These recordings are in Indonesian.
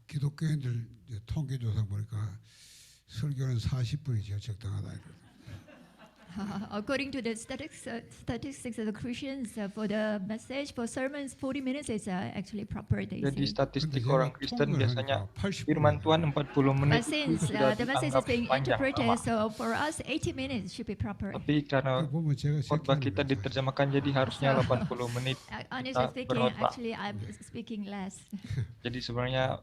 기독교인들 통계조사 보니까 설교는 40분이 제일 적당하다. According to the statistics of the Christians, for the message, for sermons, 40 minutes is actually proper. They Jadi say. statistik orang Kristen biasanya firman Tuhan 40 menit But itu since sudah the message is dianggap being panjang interpreted, lama. so for us 80 minutes should be proper. Tapi karena khotbah kita diterjemahkan jadi harusnya 80 menit Honestly kita speaking, berkhotbah. actually I'm speaking less. Jadi sebenarnya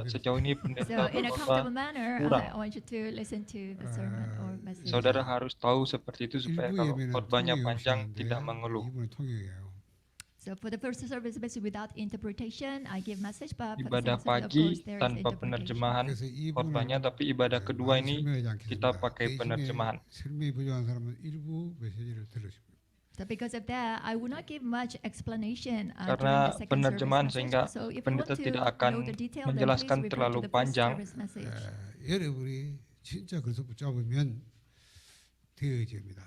sejauh ini So pendeta in a berkhotbah comfortable manner, kurang. I want you to listen to the sermon or message. Saudara harus tahu seperti itu supaya kalau khotbahnya panjang tidak mengeluh. So for the first service without interpretation, I give message, but for the Ibadah second service, of pagi course, there is tanpa interpretation. penerjemahan khotbahnya, tapi ibadah kedua ini kita pakai penerjemahan. 설명이 부족한 사람은 일부 메시지를 들으십니다. So because of that, I will not give much explanation Karena during the second penerjemahan service sehingga message. So if you pendeta want to tidak akan know the detail, then menjelaskan please refer terlalu to the first panjang. service message. 여러분이 진짜 그래서 붙잡으면 되어집니다.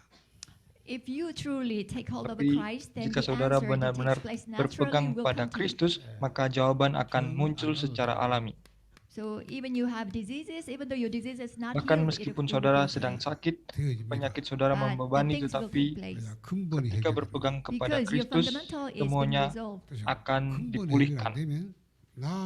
If you truly take hold of Tapi Christ, then jika the saudara answer that benar-benar takes place berpegang naturally will pada come to you. Kristus, maka jawaban akan muncul secara alami. So even you have diseases, even though your disease is not Bahkan healed, meskipun it will saudara be sedang sakit, 되어집니다. penyakit saudara but membebani, things will tetapi take place. 근본이 ketika 해결됩니다. berpegang kepada Because your Kristus, fundamental is being semuanya resolved. akan 근본이 해결 안 dipulihkan 되면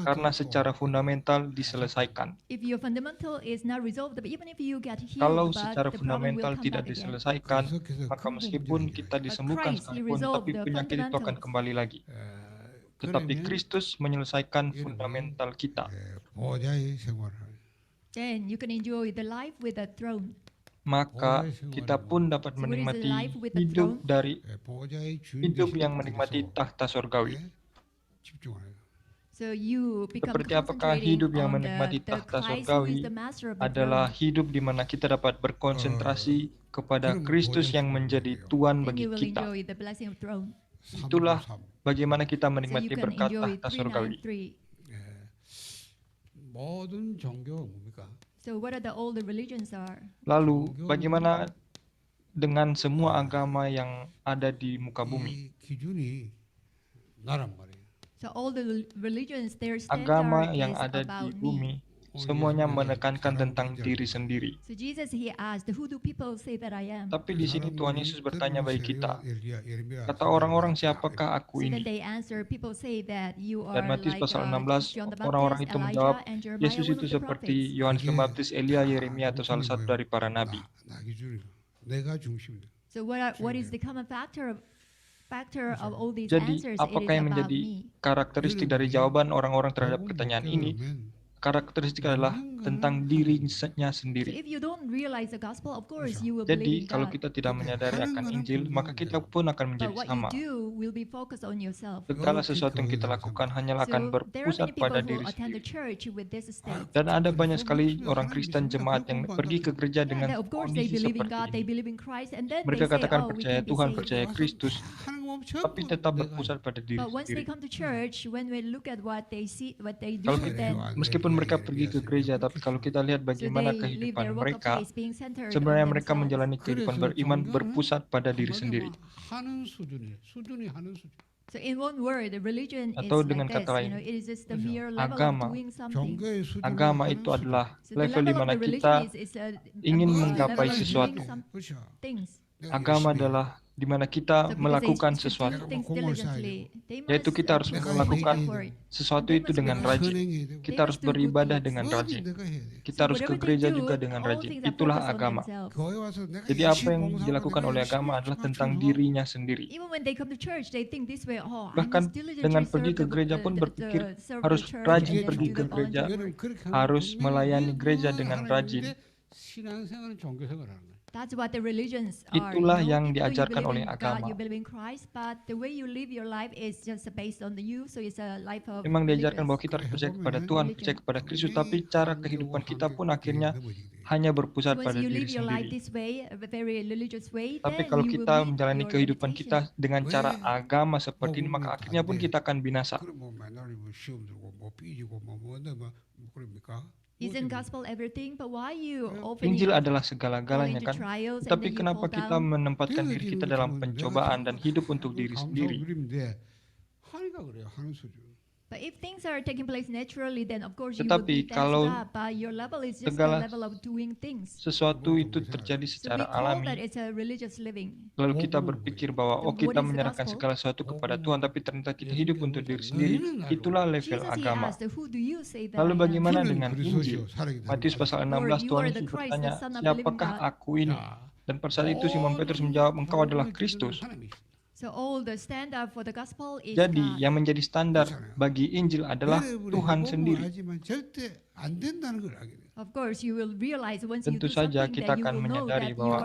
karena secara fundamental diselesaikan. If your fundamental is not resolved, but even if you get healed, Kalau but secara the problem will fundamental come tidak back again. diselesaikan, maka meskipun kita disembuhkan Christ, He sekalipun, resolved tapi the penyakit itu akan fundamentals. kembali lagi. Tetapi Kristus menyelesaikan fundamental kita. 보좌의 생활을 Then you can enjoy the life with the throne. Maka kita pun dapat So what is the menikmati life with the hidup throne? dari 보좌의 주인 hidup 되신 yang menikmati 분께서 tahta surgawi. 집중하는 So you become Seperti apakah concentrating hidup yang on menikmati the tahta Christ who surgawi is the master of the adalah throne. hidup di mana kita dapat berkonsentrasi kepada Kristus yang menjadi Tuhan Then bagi you will kita. enjoy the blessing of throne. Itulah bagaimana kita So you menikmati can berkat enjoy tahta surgawi. 393. 모든 종교가 뭡니까? So what are the all the religions are? Lalu bagaimana dengan semua agama yang ada di muka bumi? 이 기준이 나란 말이에요. So all the religions, their Agama standard yang is ada about di me. bumi semuanya menekankan tentang diri sendiri. So Jesus, He asked, who do people say that I am? Tapi di sini Tuhan Yesus bertanya bagi kita, kata kata orang-orang siapakah aku So then ini? they answer, people say that you Dan are Matius like pasal John 16, the orang-orang Baptist, itu Elijah, menjawab, and Jeremiah, Yesus one itu of the seperti prophets. Yohanes Pembaptis, Elia, Yeremia atau salah satu dari para nabi. 나 기준이다. 내가 중심이다. So what is the common factor of all these Jadi answers? It is apakah yang about menjadi me. karakteristik dari jawaban orang-orang terhadap pertanyaan ini? Karakteristik adalah tentang dirinya So sendiri. if you don't realize the gospel, of course you will believe Jadi in kalau God. kita tidak menyadari akan Injil, maka kita pun akan But menjadi what you sama. do will be focused on yourself. Segala sesuatu yang kita lakukan hanyalah akan So there are berpusat many people pada who diri attend the sendiri. church with this state. Dan ada banyak sekali orang Kristen jemaat yang pergi ke gereja Yeah, dengan of course they kondisi believe in seperti God, they ini. believe in Christ, and then Mereka they say, katakan oh, we percaya can be Tuhan, saved. percaya Kristus, tapi tetap berpusat pada diri But once they sendiri. come to church, when we look at what they see, what they do, Kalau then meskipun mereka pergi ke gereja, tapi kalau kita lihat so bagaimana they live kehidupan their walk of mereka, faith being centered sebenarnya on mereka themselves. menjalani kehidupan beriman berpusat pada diri sendiri. 하는 수준이 하는 수준. So in one word, the religion is Atau dengan like kata this, lain, it is just the mere level agama, of doing something. 종교의 수준이 Agama 하는 itu 수준. adalah So the level di level of mana the kita religion is ingin level menggapai of sesuatu. doing some 그렇죠. things. Agama adalah di mana kita So because melakukan they should do sesuatu, things diligently, they yaitu must kita harus put melakukan effort. sesuatu They itu must dengan be rajin. 선행해야 되고. Kita harus must do good beribadah deeds. dengan 뭐든 rajin. 내가 해야 돼. Kita So harus ke whatever they gereja do, juga dengan all rajin. things are Itulah focused on agama. themselves. 교회 와서 내가 Jadi apa 열심히 yang 봉사하고 dilakukan 내가 oleh 열심히 agama adalah 맞춰서 tentang 하고. dirinya sendiri. Even when they come to church, they think this way. Oh, I Bahkan must diligently dengan serve pergi ke gereja pun berpikir harus serve the rajin church and pergi then ke do the gereja, volunteer work. 그렇게 하면 harus 분명히 melayani 그건 gereja dengan 하나님인데 rajin. 신앙생활은 종교생활하는 거예요. That's what the religions are. Itulah you know? yang Even though you diajarkan oleh believe in God, agama. you believe in Christ, but the way you live your life is just based on you. So it's a life of Memang diajarkan bahwa religious. kita harus percaya kepada Tuhan, percaya kepada Kristus, tapi cara kehidupan kita pun akhirnya hanya So berpusat once pada you diri live your life sendiri. this way, a very religious way, Tapi then kalau you will kita meet menjalani your kehidupan limitation. kita dengan cara agama seperti ini, maka akhirnya pun kita akan binasa. 그럼 뭐 맨날 뭐 시험 들고 뭐 삐지고 뭐 뭐인데 뭐 그럽니까? Isn't gospel everything? But why you often Injil adalah fall segala-galanya into kan. trials and Tapi then you kenapa fall kita down? menempatkan diri kita dalam pencobaan dan hidup untuk diri 감사하고 sendiri? 그림인데 하니까 그래요. 하는 수준. But if things are taking place naturally, then of course you will Tetapi be kalau tensed up. But your level is just the segala level of doing things. sesuatu itu terjadi So we secara call that alami, it's a religious living. lalu kita berpikir bahwa Then what kita is the menyerahkan gospel? segala sesuatu kepada Tuhan, tapi ternyata kita hidup untuk diri sendiri. Itulah level Jesus he agama. asked, who do you say that Lalu I am? bagaimana 저는 dengan Injil? 그리스도시요 살아계신 Matius pasal 16 you Tuhan are Yesus the Christ, bertanya, the Son of the living siapakah God. aku ini? Dan pada saat itu Simon Petrus menjawab, engkau adalah Kristus. So all the standard for the gospel is Jadi God. yang menjadi standar bagi Injil adalah Tuhan sendiri. 알지만 절대 안 된다는 걸 알게 돼요. Of course, you will realize once you Tentu do saja something kita that you akan will know menyadari that you bahwa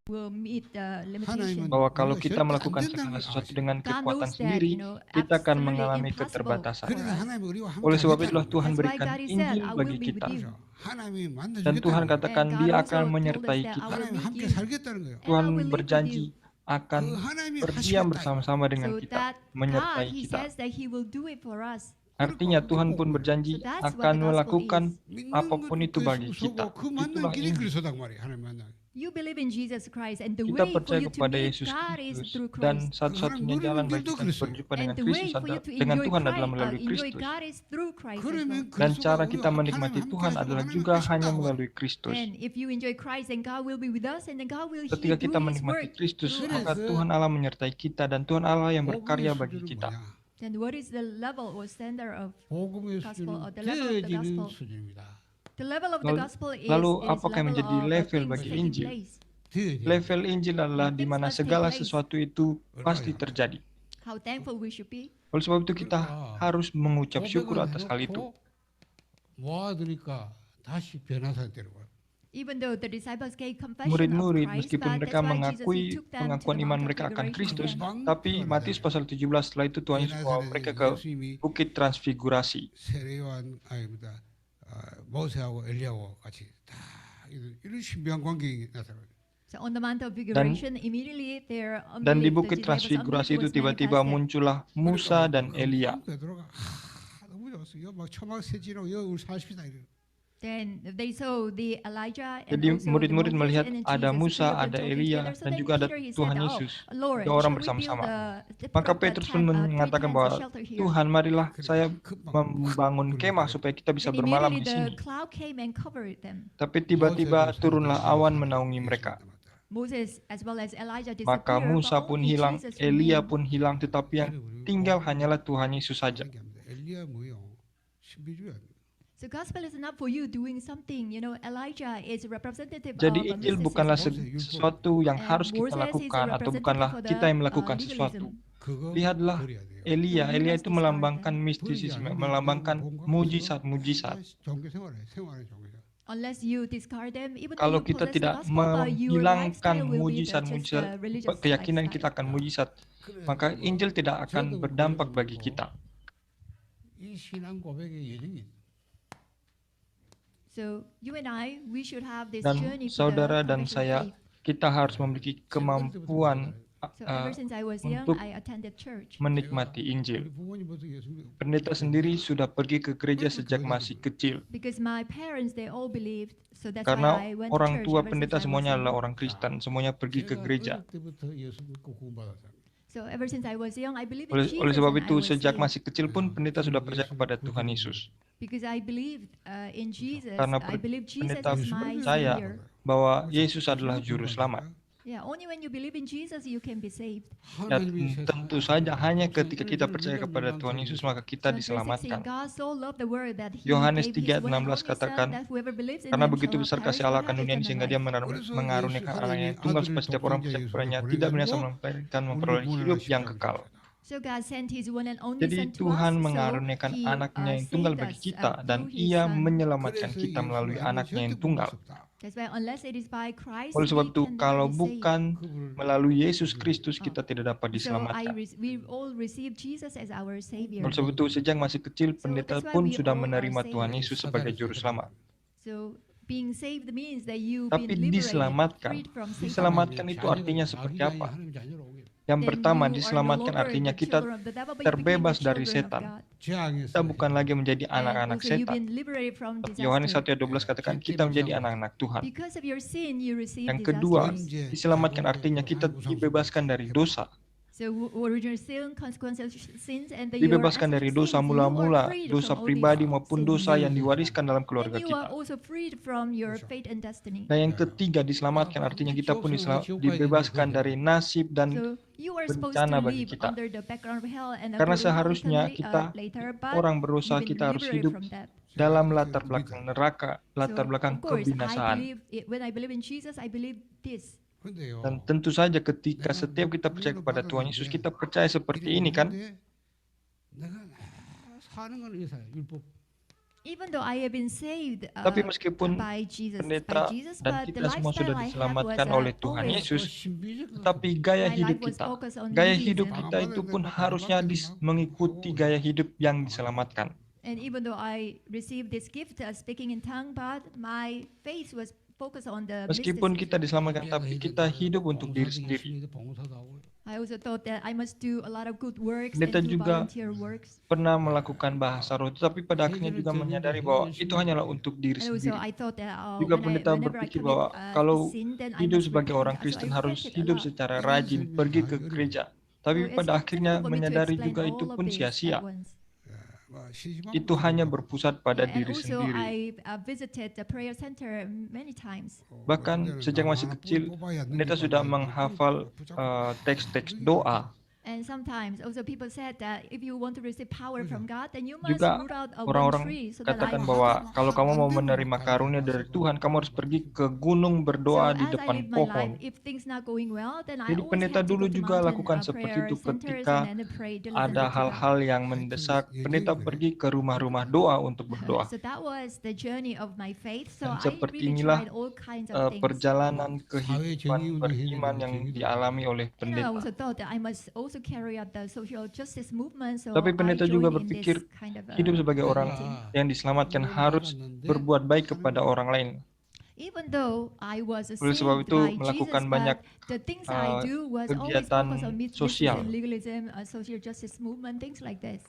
will meet the 하나님은 limitation. bahwa kalau 우리가 kita 절대 안 melakukan 된다는 segala 걸 sesuatu 아시죠. dengan God kekuatan knows that, sendiri, kita akan absolutely mengalami impossible. keterbatasan. 그래서 하나님 우리와 함께 Oleh sebab 하겠다는 itulah 거예요. Tuhan That's why berikan God said, Injil I will bagi be with kita. you. 하나님이 Dan Tuhan 만나주겠다는 거예요. katakan And God Dia also akan told us menyertai that I kita. will 하나님 meet 함께 you. 살겠다는 거예요. And I Tuhan will live with berjanji you. akan 그 하나님이 berdiam 하시겠다. bersama-sama dengan So kita, that God, menyertai He kita. says that He will do it for us. Artinya Tuhan pun berjanji So that's what akan the gospel melakukan 믿는 apapun 것 itu bagi 그리스도 kita. 그 만난 Itulah 길이 Injil. 그리스도단 말이에요. 하나님 만나. You believe in Jesus Christ, and the Kita way for percaya you to kepada meet Yesus God is Kristus, through dan Christ. satu-satunya jalan bagi kita berjumpa And dengan the way Kristus for you adalah to dengan enjoy Tuhan adalah Christ, melalui enjoy Kristus. God is through Christ as 그러면 well. Dan 그리스도가 cara 우리와 kita menikmati 하나님 Tuhan 함께 adalah 하시고 juga 하나님 hanya 하신다고. melalui Kristus. And if you enjoy Christ, then God will be with us, and then God will Ketika kita do His menikmati work Kristus, through maka us. Tuhan Allah menyertai kita dan Tuhan Allah yang berkarya 복음의 bagi 수준은 kita. 뭐냐? Then what is the level or standard of 복음의 gospel, or 수준은 the level of the 되어지는 gospel? 수준입니다. The level of the Lalu- gospel is lalu it is apakah yang level menjadi of level things bagi taking Injil? place. 되어지는 Level Injil adalah di mana segala sesuatu itu pasti terjadi. How thankful we should be. Oleh sebab itu kita harus mengucap syukur atas hal itu. 모아두니까 다시 변화사 되고. Even though the disciples gave confession Murid-murid of Christ, meskipun but mereka that's why Jesus, mengakui he took them to pengakuan the iman Mount mereka akan Transfiguration. Kristus, Yeah. tapi Matius pasal 17 setelah itu Tuhan Yesus bawa mereka ke Bukit Transfigurasi. 세례요한 아닙니다. 모세하고 엘리야하고 같이 다 이런 신비한 광경이 나타나요. So on the Mount of Transfiguration, immediately there Dan di Bukit Transfigurasi itu tiba-tiba muncullah Musa dan Elia. 베드로가 너무 좋았어. 이거 막 초막 세지로 이거 우리 40이다 이래. Then they saw the Elijah and Jadi also murid-murid the Moses melihat and then ada Jesus, Musa, two of them ada talking Elia, together. So dan then juga ada Peter, he Tuhan said, Yesus. Lord, Tiga orang shall we bersama-sama. build the Maka put up a Petrus tent, pun three mengatakan tents bahwa of shelter here. Tuhan marilah saya membangun kemah supaya kita bisa Then bermalam immediately di the sini. cloud came and covered them. Tapi tiba-tiba turunlah awan menaungi mereka. Moses as well as Elijah Maka disappeared, Musa but pun only hilang, Jesus Elia remained. pun hilang, tetapi yang tinggal hanyalah Tuhan Yesus saja. 엘리야 뭐요? 신비주의. So gospel is not for you doing something. You know, Elijah is a representative Jadi of Injil mysticism. bukanlah sesuatu yang And harus kita Moses is a lakukan atau representative bukanlah for the, kita yang melakukan legalism. sesuatu. 그거 Lihatlah 버려야 돼요. Elia You must itu discard melambangkan them. mistisisme, melambangkan mujizat-mujizat. 종교 생활에 종교. Unless you discard them, even Kalau though you kita possess the tidak gospel, but your menghilangkan lifestyle will be just mujizat-mujizat, a religious keyakinan kita lifestyle. akan mujizat, maka Injil tidak akan berdampak bagi kita. 이 신앙 고백의 여정이 So you and I, we should have this Dan journey for saudara the dan confession of saya, faith. kita harus memiliki kemampuan So ever since I was young, untuk I attended church. menikmati Injil. 우리 부모님부터 예수 Pendeta sendiri sudah pergi ke gereja sejak masih kecil. Because my parents, they all believed, so that's Karena why I went orang to church tua ever pendeta since I was semuanya young. adalah orang Kristen, semuanya pergi ke gereja. 어릴 때부터 예수 믿고 구원받았어요. So ever since I was young, I believed in Oleh, Jesus, oleh sebab and itu I was sejak saved. masih kecil pun pendeta sudah percaya kepada Tuhan Yesus. Because I believed in Jesus. Karena I believe Jesus pendeta is my percaya Savior. bahwa Yesus adalah juru selamat. Yeah, only when you believe in Jesus, you can be saved. Dan tentu saja hanya ketika kita percaya kepada Tuhan Yesus maka kita John 3:16, diselamatkan. God so loved the world that he Yohanes gave his 3:16 one and only Son, katakan, that whoever believes in Karena him begitu shall besar not kasih perish Allah but akan have dunia ini eternal sehingga Dia life. mengaruniakan anaknya yang tunggal supaya setiap orang percaya kepadanya tidak binasa melainkan memperoleh hidup yang kekal. So God sent his one and only Jadi Son to Tuhan us, so mengaruniakan he, anaknya yang tunggal saved bagi us, kita dan through his Ia Son. menyelamatkan kita melalui anaknya yang tunggal. That's why unless it is by Christ, Oleh sebab we itu can never kalau be saved. bukan melalui Yesus Kristus kita tidak dapat So diselamatkan. we all receive Jesus as our Savior. Oleh sebab itu sejak masih kecil pendeta that's why pun we sudah all are menerima saved. Tuhan Yesus sebagai juru selamat. So being saved means that you've Tapi been liberated, diselamatkan. freed from Satan. Diselamatkan itu artinya seperti apa? Yang Then pertama, you are no diselamatkan longer artinya the kita children of the devil, but you became terbebas the dari children of setan. God. Kita bukan lagi menjadi And anak-anak also you've setan. been liberated from Yohanes disaster. 1 ayat 12 katakan kita menjadi anak-anak Tuhan. Because of your sin, you receive Yang kedua, disasters. diselamatkan artinya kita dibebaskan dari dosa. So original sin, consequences of sins, and then your Dibebaskan dari ancestral dosa sins, you are mula-mula, freed dosa from all pribadi these maupun sins. dosa yang diwariskan dalam keluarga And you are kita. also freed from your fate and destiny. Dan yang ketiga diselamatkan, artinya kita pun dibebaskan dari nasib dan So you are supposed bencana to bagi live kita. under the background of hell and Karena go to hell seharusnya eternally, kita later, but orang berdosa, you've been kita harus liberated hidup from that. dalam latar belakang neraka, latar So, belakang of course, kebinasaan. when I believe in Jesus, I believe this. 근데요. Dan tentu saja ketika setiap kita percaya kepada Tuhan Yesus, kita percaya seperti ini kan. 내가 사는 건 의사 율법. Even though I have been saved Tapi meskipun by Jesus, pendeta dan but the kita semua sudah lifestyle I had diselamatkan was oleh Tuhan always Yesus, 신비적 tetapi gaya my hidup life was kita, focused on gaya hidup legalism. kita itu pun harusnya mengikuti gaya hidup yang diselamatkan. And even though I received this gift, speaking in tongue, but my faith was focused on the Meskipun mysticism. kita diselamatkan, tapi kita hidup untuk diri sendiri. I also thought that I must do a lot of good works Pendeta and do juga volunteer works. Pernah melakukan bahasa roh, tapi pada akhirnya juga menyadari bahwa itu hanyalah untuk diri And also sendiri. I thought that Juga pendeta whenever I berpikir commit bahwa kalau sin, then I hidup must sebagai repent. orang So Kristen I harus repented a hidup lot. secara rajin, pergi ke gereja. Tapi So it's pada not akhirnya difficult for me to menyadari explain juga all itu of pun this sia-sia. at once. Itu hanya berpusat pada And diri also sendiri. I visited the prayer center many times. Bahkan sejak masih kecil, pendeta sudah menghafal teks-teks doa. And sometimes also people said that if you want to receive power from God, then you must Juga root out one orang-orang tree. So that katakan I bahwa kalau kamu mau menerima karunia dari Tuhan, kamu harus pergi ke gunung berdoa di as I depan live my life, pohon. if things not going well, then I Jadi always pendeta have to dulu go to juga mountain lakukan seperti prayer itu centers ketika and then pray ada diligently to God. hal-hal yang mendesak, pendeta pergi ke rumah-rumah doa untuk berdoa. So that was the journey of my faith. So Dan I seperti really inilah tried all kinds of things. perjalanan kehidupan beriman yang dialami oleh And I pendeta. also thought that I must also carry out the social justice movement. So Tapi I pendeta juga joined in berpikir this kind of hidup sebagai orang meeting. yang diselamatkan harus berbuat baik kepada orang lain. Even though I was Oleh sebab saved itu by melakukan Jesus, banyak but the things I do was always kegiatan focused on sosial. mysticism, legalism, social justice movement, things like this.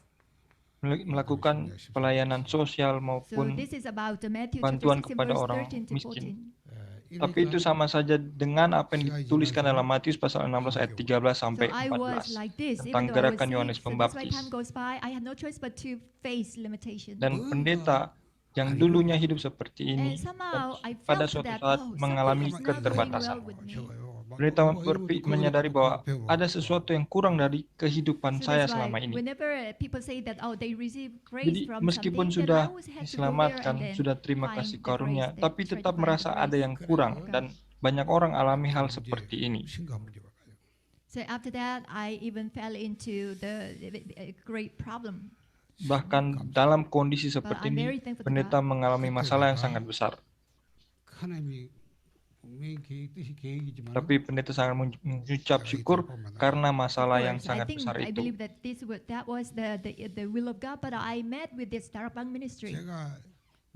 Melakukan pelayanan sosial So maupun this is about Matthew bantuan chapter 16 kepada verse orang 13 to miskin. 14. Tapi itu sama saja dengan apa yang dituliskan dalam Matius pasal 16 ayat 13 So sampai I was 14 like this, tentang even though I was gerakan Yohanes saved. So that's why Pembaptis. time goes by, I had no choice but to face limitation. Dan pendeta yang dulunya hidup seperti ini And somehow I pada felt suatu that saat something mengalami is not going keterbatasan. well with me. Pendeta menyadari bahwa ada sesuatu yang kurang dari kehidupan So saya that's why selama ini. whenever people say that they receive grace Jadi from meskipun something, then I sudah always have to go there and diselamatkan, then sudah terima find kasih the karunia, grace, tapi try to tetap find merasa the ada grace. yang kurang dan banyak orang alami hal seperti ini. So after that, I even fell into the great problem. Bahkan dalam kondisi But seperti I'm ini, very thankful to pendeta God. mengalami masalah yang sangat besar. 하나님이 분명히 뜻이 계획이지만 Tapi pendeta sangat mengucap syukur karena masalah yang sangat besar I itu. believe that that was the will of God, but I met with this Darabang ministry. 제가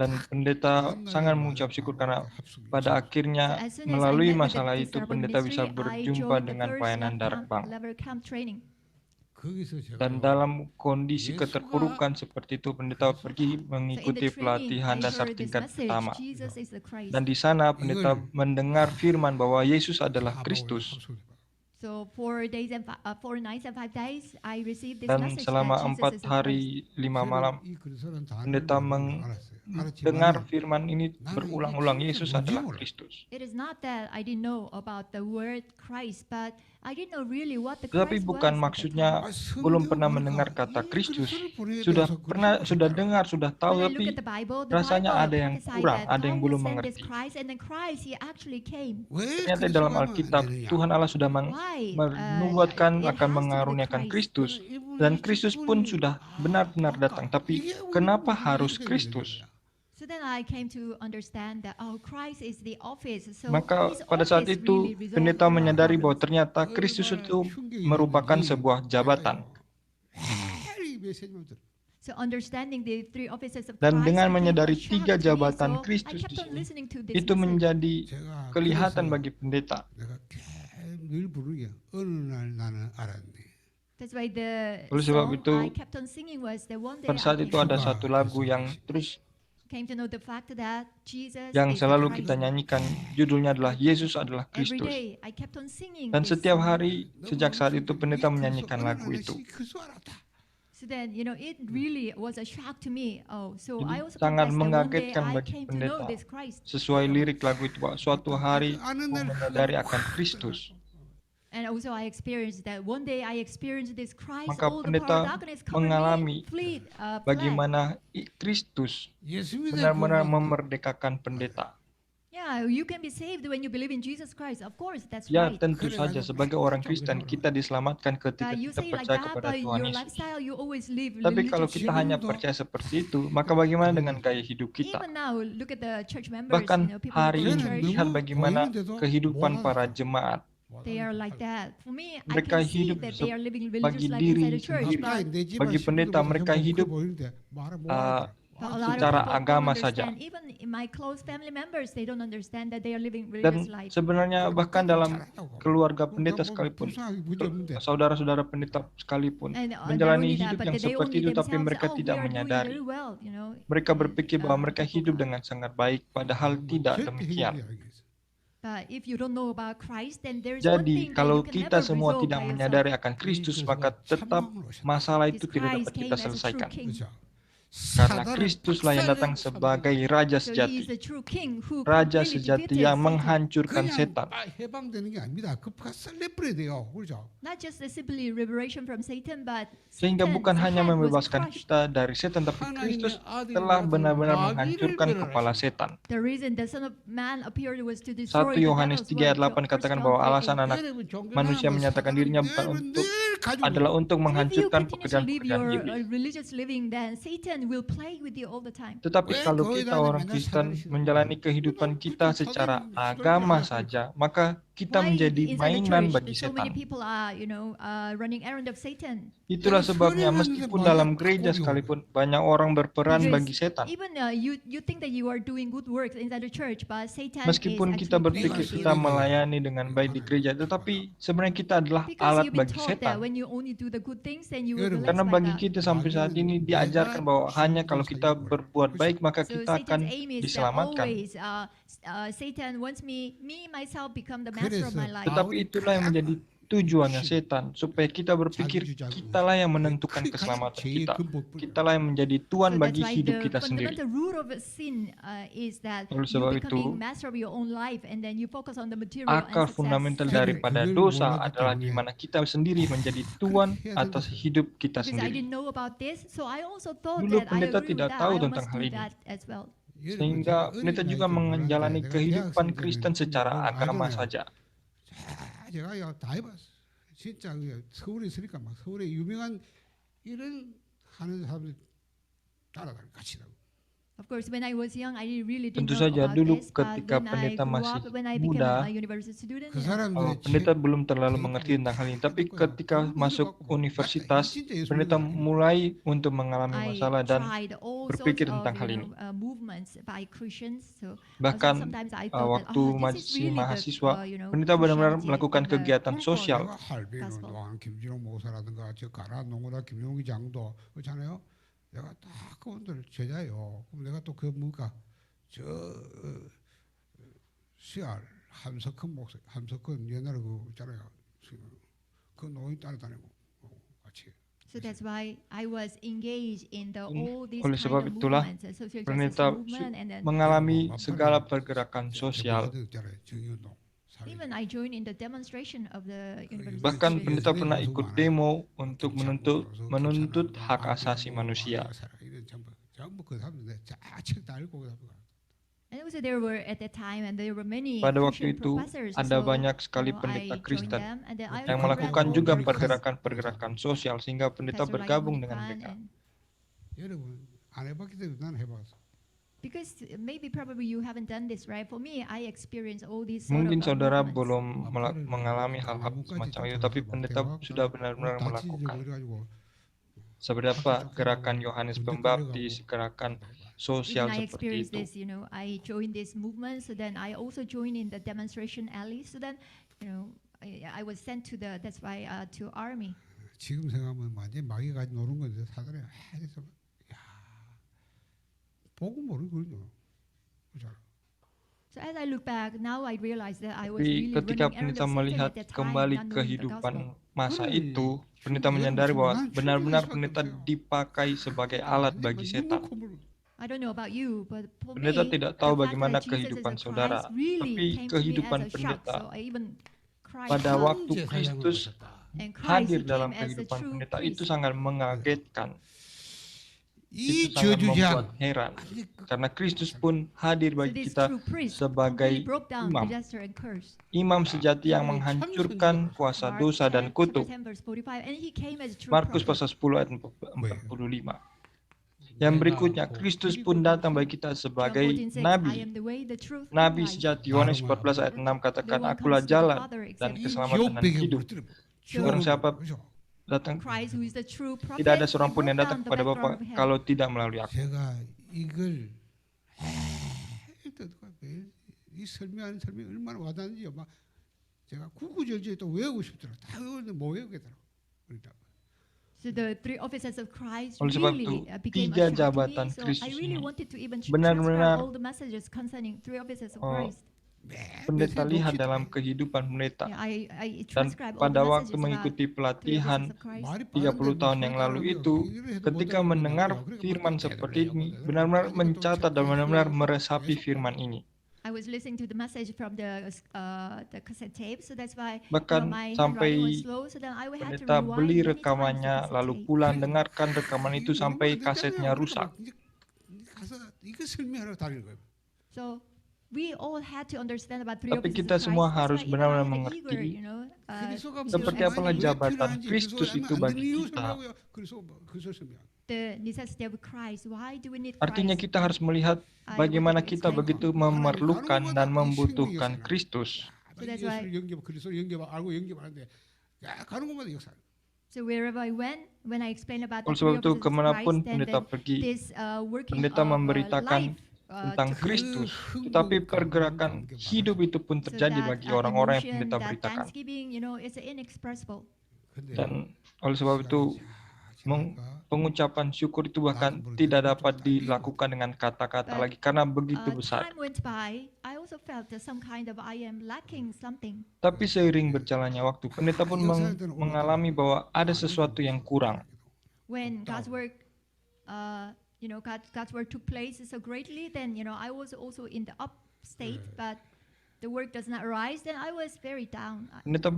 Dan pendeta sangat mengucap syukur karena pada akhirnya melalui masalah itu pendeta bisa berjumpa dengan pelayanan Darabang. Level camp training. 거기서 제가 Dan dalam kondisi keterpurukan seperti itu, pendeta pergi mengikuti pelatihan dasar tingkat pertama. Jesus is the Christ. Dan di sana pendeta mendengar firman bahwa Yesus adalah Kristus. So 4 nights and 5 days, I received this Dan message selama that 4 Jesus is the Christ. hari 5 malam, pendeta mendengar firman ini berulang-ulang, Yesus adalah Kristus. It is not that I didn't know about the word Christ, but I didn't know really what the Tetapi Christ bukan was at the maksudnya time. belum pernah mendengar kata Kristus. Sudah dengar, sudah tahu, When I tapi look at the Bible, the rasanya Bible ada yang prophesied kurang, that ada yang God belum will send this mengerti. Christ, and then Christ, he actually came. Ternyata dalam Alkitab, Tuhan Allah sudah Why? menubuatkan It akan has to be the mengaruniakan Christ. Kristus. Dan Kristus pun sudah benar-benar datang. Tapi kenapa harus Kristus? So then I came to understand that Christ is the office. So Maka his pada saat office itu really resolved pendeta all our menyadari bahwa problems. ternyata Kristus itu merupakan sebuah jabatan. So understanding the three offices of Dan Christ dengan became menyadari a shock 3 to me. jabatan So Kristus I di kept on sini, listening to this itu message. menjadi kelihatan bagi pendeta. 내가 늘 부르게 어느 날 나는 알았네. That's why the Oleh sebab song itu, I kept on singing was the one day Pada saat I itu ada satu lagu yang terus came to know the fact that Jesus yang is the selalu Christ. kita nyanyikan, judulnya adalah Yesus adalah Every Kristus. day I kept on singing Dan this setiap song. hari sejak saat itu pendeta menyanyikan lagu itu. So then, it really was a shock to me. Oh, so Jadi I also sangat confessed that one day mengagetkan I bagi came to know pendeta. this Christ. Sesuai lirik lagu itu, bahwa suatu hari aku menyadari akan Kristus. And also I experienced that one day I experienced this Christ, Maka all the power of pendeta darkness covered mengalami me, fled. bagaimana Kristus benar-benar memerdekakan pendeta. Yeah, you can be saved when you believe in Jesus Christ. Of course, that's Ya, right. tentu saja sebagai orang Kristen kita diselamatkan ketika You kita say like percaya that, kepada but Tuhan your Yesus. lifestyle you always live Tapi kalau religious. kita hanya percaya seperti itu, maka bagaimana dengan gaya hidup kita? Even now, look at the church members. Bahkan People who hari go to ini church, lihat bagaimana kehidupan para jemaat. they are like that. For me, I Mereka can see hidup that they are living bagi religious life diri inside the church. sendiri. But Bagi pendeta mereka hidup a lot of secara people don't agama understand. saja. Even in my close family members, they don't understand that they are living Dan religious life. sebenarnya bahkan dalam keluarga pendeta sekalipun, saudara-saudara pendeta sekalipun And menjalani not only that, hidup but yang they seperti only itu, tapi themselves, mereka we tidak are doing menyadari. very well, Mereka berpikir bahwa mereka people hidup are. dengan sangat baik, padahal tidak demikian. But if you don't know about Christ, then there's one Jadi, thing that kalau you can kita never semua resolve tidak by menyadari yourself. akan Kristus, maka tetap masalah itu This tidak Christ dapat came kita as a true selesaikan. king. Karena Kristuslah yang datang sebagai Raja So he sejati. is the true king who Raja completely sejati defeated yang Satan. menghancurkan setan. 해방되는 게 아닙니다. 그 살려버려야 돼요. 그렇죠? Not just simply liberation from Satan, but Sehingga Satan's bukan hanya head was membebaskan crushed. kita dari setan, tapi Kristus telah benar-benar menghancurkan kepala setan. The reason the Son of Man appeared was to 1 destroy the Yohanes devil's 3 ayat work. 8 katakan 1 bahwa John 3:8. alasan anak manusia menyatakan dirinya bukan adalah untuk And if you menghancurkan continue to live pekerjaan-pekerjaan your iblis. religious living, then Satan will play with you all the time. Tetapi kalau kita orang Kristen menjalani kehidupan kita secara agama saja, maka kita Why menjadi inside the mainan church bagi so many setan. people are, running errand of Satan? Itulah sebabnya meskipun dalam gereja sekalipun banyak orang berperan Because bagi setan. even you think that you are doing good works inside the church, but Satan Meskipun is kita actually berpikir playing with kita you. melayani dengan baik di gereja, tetapi sebenarnya kita adalah Because alat you've been bagi taught that setan. when you only do the good things, then you will be blessed Karena by bagi God. kita sampai saat ini diajarkan bahwa hanya kalau kita berbuat baik maka So kita akan Satan's aim is that diselamatkan. always Satan wants me myself become the master of my life. Tetapi itulah yang menjadi tujuannya setan, supaya kita berpikir kitalah yang menentukan keselamatan kita. Kitalah yang menjadi tuan So bagi that's why hidup the kita sendiri. fundamental root of sin is that Oleh you sebab becoming itu, master of your own life and then you focus on the material akar and success. fundamental daripada dosa adalah di mana kita sendiri menjadi tuan atas hidup kita Because I sendiri. didn't know about this, so I also thought Dulu that I pendeta agree with tidak that. tahu I tentang must hal do ini. that as well. Sehingga pendeta juga menjalani kehidupan Kristen secara agama saja. 제가 다 해봤어. 진짜 서울에 있으니까 막 서울에 유명한 일을 하는 사람들 따라다니 같이 나고. Of course, when I was young, I really didn't Tentu know saja about dulu this, but ketika when I pendeta grew masih up, when I became muda, a university student, 그 pendeta belum terlalu mengerti tentang hal ini. Tapi ketika masuk universitas, pendeta mulai untuk mengalami I masalah dan tried all berpikir sorts of, tentang hal ini. Movements by Christians. So Bahkan sometimes I thought waktu that, this is masih really mahasiswa, the, pendeta benar-benar Christianity melakukan and the kegiatan sosial. 할배는 노한 김진홍 목사라든가 저 가라 농구라 김용기 장도 그렇잖아요. 내가 딱 그분들 제자예요. 그럼 내가 또 그 뭔가 저 CR 함석헌 목사, 함석헌 옛날에 그 있잖아요. 그 노인 따라다니고 같이. So that's why I was engaged in all these Oleh kind sebab of itulah movements, social justice pendeta movement, and then mengalami segala pergerakan sosial. even I joined in the demonstration of the university. Bahkan students. pendeta pernah ikut demo untuk menuntut hak asasi manusia. And also there were at that time, and there were many Pada waktu Christian itu professors. ada So, banyak sekali I pendeta joined Kristen them, and then I yang read melakukan all juga the pergerakan-pergerakan sosial sehingga pendeta Pastor Ryan bergabung Unipan dengan mereka. and- 여러분 안 해봤기 때문에 난 해봤어. Because maybe probably you haven't done this, right? For me, I experienced all these sort Mungkin of saudara movements. belum mengalami hal-hal semacam itu, tapi pendeta sudah benar-benar melakukan. Seperti apa gerakan Yohanes Pembaptis, gerakan sosial Even I seperti experienced itu. this, I joined this movement, so then I also joined in the demonstration alley. So then, I was sent to that's why to army. 지금 생각하면 완전 마귀가 노는 건데 사단이 해서 야 보고 모르고 그러죠. 그렇잖아. So as I look back, now I realize that I was Tapi really ketika running errand pendeta of Satan melihat at that time, kembali not knowing the gospel. kehidupan masa 그래, itu, pendeta 충분히 menyadari bahwa 나는 benar-benar 충분할 수밖에 pendeta 없어요. dipakai sebagai alat 완전히 bagi setan. 눈물 I don't know about you, but for Pendeta me, tidak the tahu fact bagaimana that Jesus is kehidupan the saudara, Christ really tapi came to me kehidupan as a shock. pendeta So I even cried. pada waktu 황제 사장으로 Kristus 오셨다. And Christ, hadir he dalam came as a kehidupan true pendeta itu priest. sangat mengagetkan, 이 itu sangat membuat 저주장 heran. 완전히 끝- Karena Kristus pun hadir So bagi this kita true priest sebagai completely broke down imam. disaster and curse. Imam sejati yang menghancurkan kuasa Mark dosa dan 10, kutuk. chapter 10, verse 45, and he came as a true Markus prophet. pasal 10 ayat 45. Yang berikutnya, Kristus pun datang bagi kita John sebagai 14:6, I nabi. am the way, the truth, and Nabi life. sejati. Yohanes 14 ayat 6 katakan, No one akulah comes to the jalan Father dan except 이 keselamatan dan 지옥배경 hidup. 물들여 So Barang siapa 그죠? datang, Christ, who is the true prophet, tidak ada he seorang pun yang broke datang down the kepada Bapa background of hell. kalau tidak melalui aku. 제가 이걸 이 설명하는 설명이 얼마나 와닿는지요. 막 제가 구구절절 또 외우고 싶더라고. 다 외우는데 못 외우겠더라고. 그러니까 So the three offices of Christ Oleh sebab really itu, became tiga a shock to me. jabatan So Kristus I really ini wanted to even benar-benar, transcribe all the messages concerning three offices of oh, Christ. pendeta lihat dalam kehidupan pendeta. Yeah, I Dan transcribed all the pada messages waktu about mengikuti three pelatihan offices of Christ. 30 tahun yang lalu itu, ketika mendengar firman seperti ini, benar-benar mencatat dan benar-benar meresapi firman ini. I was listening to the message from the cassette tape, so that's why Bahkan my sampai handwriting was slow. So then I had to pendeta rewind beli many times the rekamannya, cassette lalu tape. pulang dengarkan rekaman itu sampai kasetnya rusak. 가서 이거 설명하러 다니는 거예요. So we all had to understand about three Tapi offices kita of semua Christ. harus That's why even benar-benar I had mengerti eager, you know, seperti to apalah explain jabatan Kristus itu bagi kita. 그래서 설명. the necessity of Christ. Why do we need Artinya Christ? kita harus melihat bagaimana kita begitu memerlukan dan membutuhkan Kristus. So that's why- 예수를 영접, 그리스도를 영접 알고 영접하는데 야 가는 곳마다 역사. So wherever I went, when I explained about the Oleh sebab three itu offices of kemanapun Christ, pendeta then pergi, this working pendeta of memberitakan life tentang took Kristus, 그 tetapi 흥분, pergerakan 감동, hidup itu pun so terjadi that, bagi orang-orang yang emotion, pendeta that beritakan. thanksgiving, you know, it's inexpressible. 근데 Dan oleh sebab itu pengucapan syukur itu bahkan tidak dapat dilakukan dengan kata-kata lagi karena begitu besar. Time went by, I also felt that some kind of I am lacking something. Tapi seiring berjalannya waktu, pendeta pun mengalami bahwa ada sesuatu yang kurang. When God's work, you know, God's work took place so greatly, then you know I was also in the up state, but the work does not arise, then I was very down. Pendeta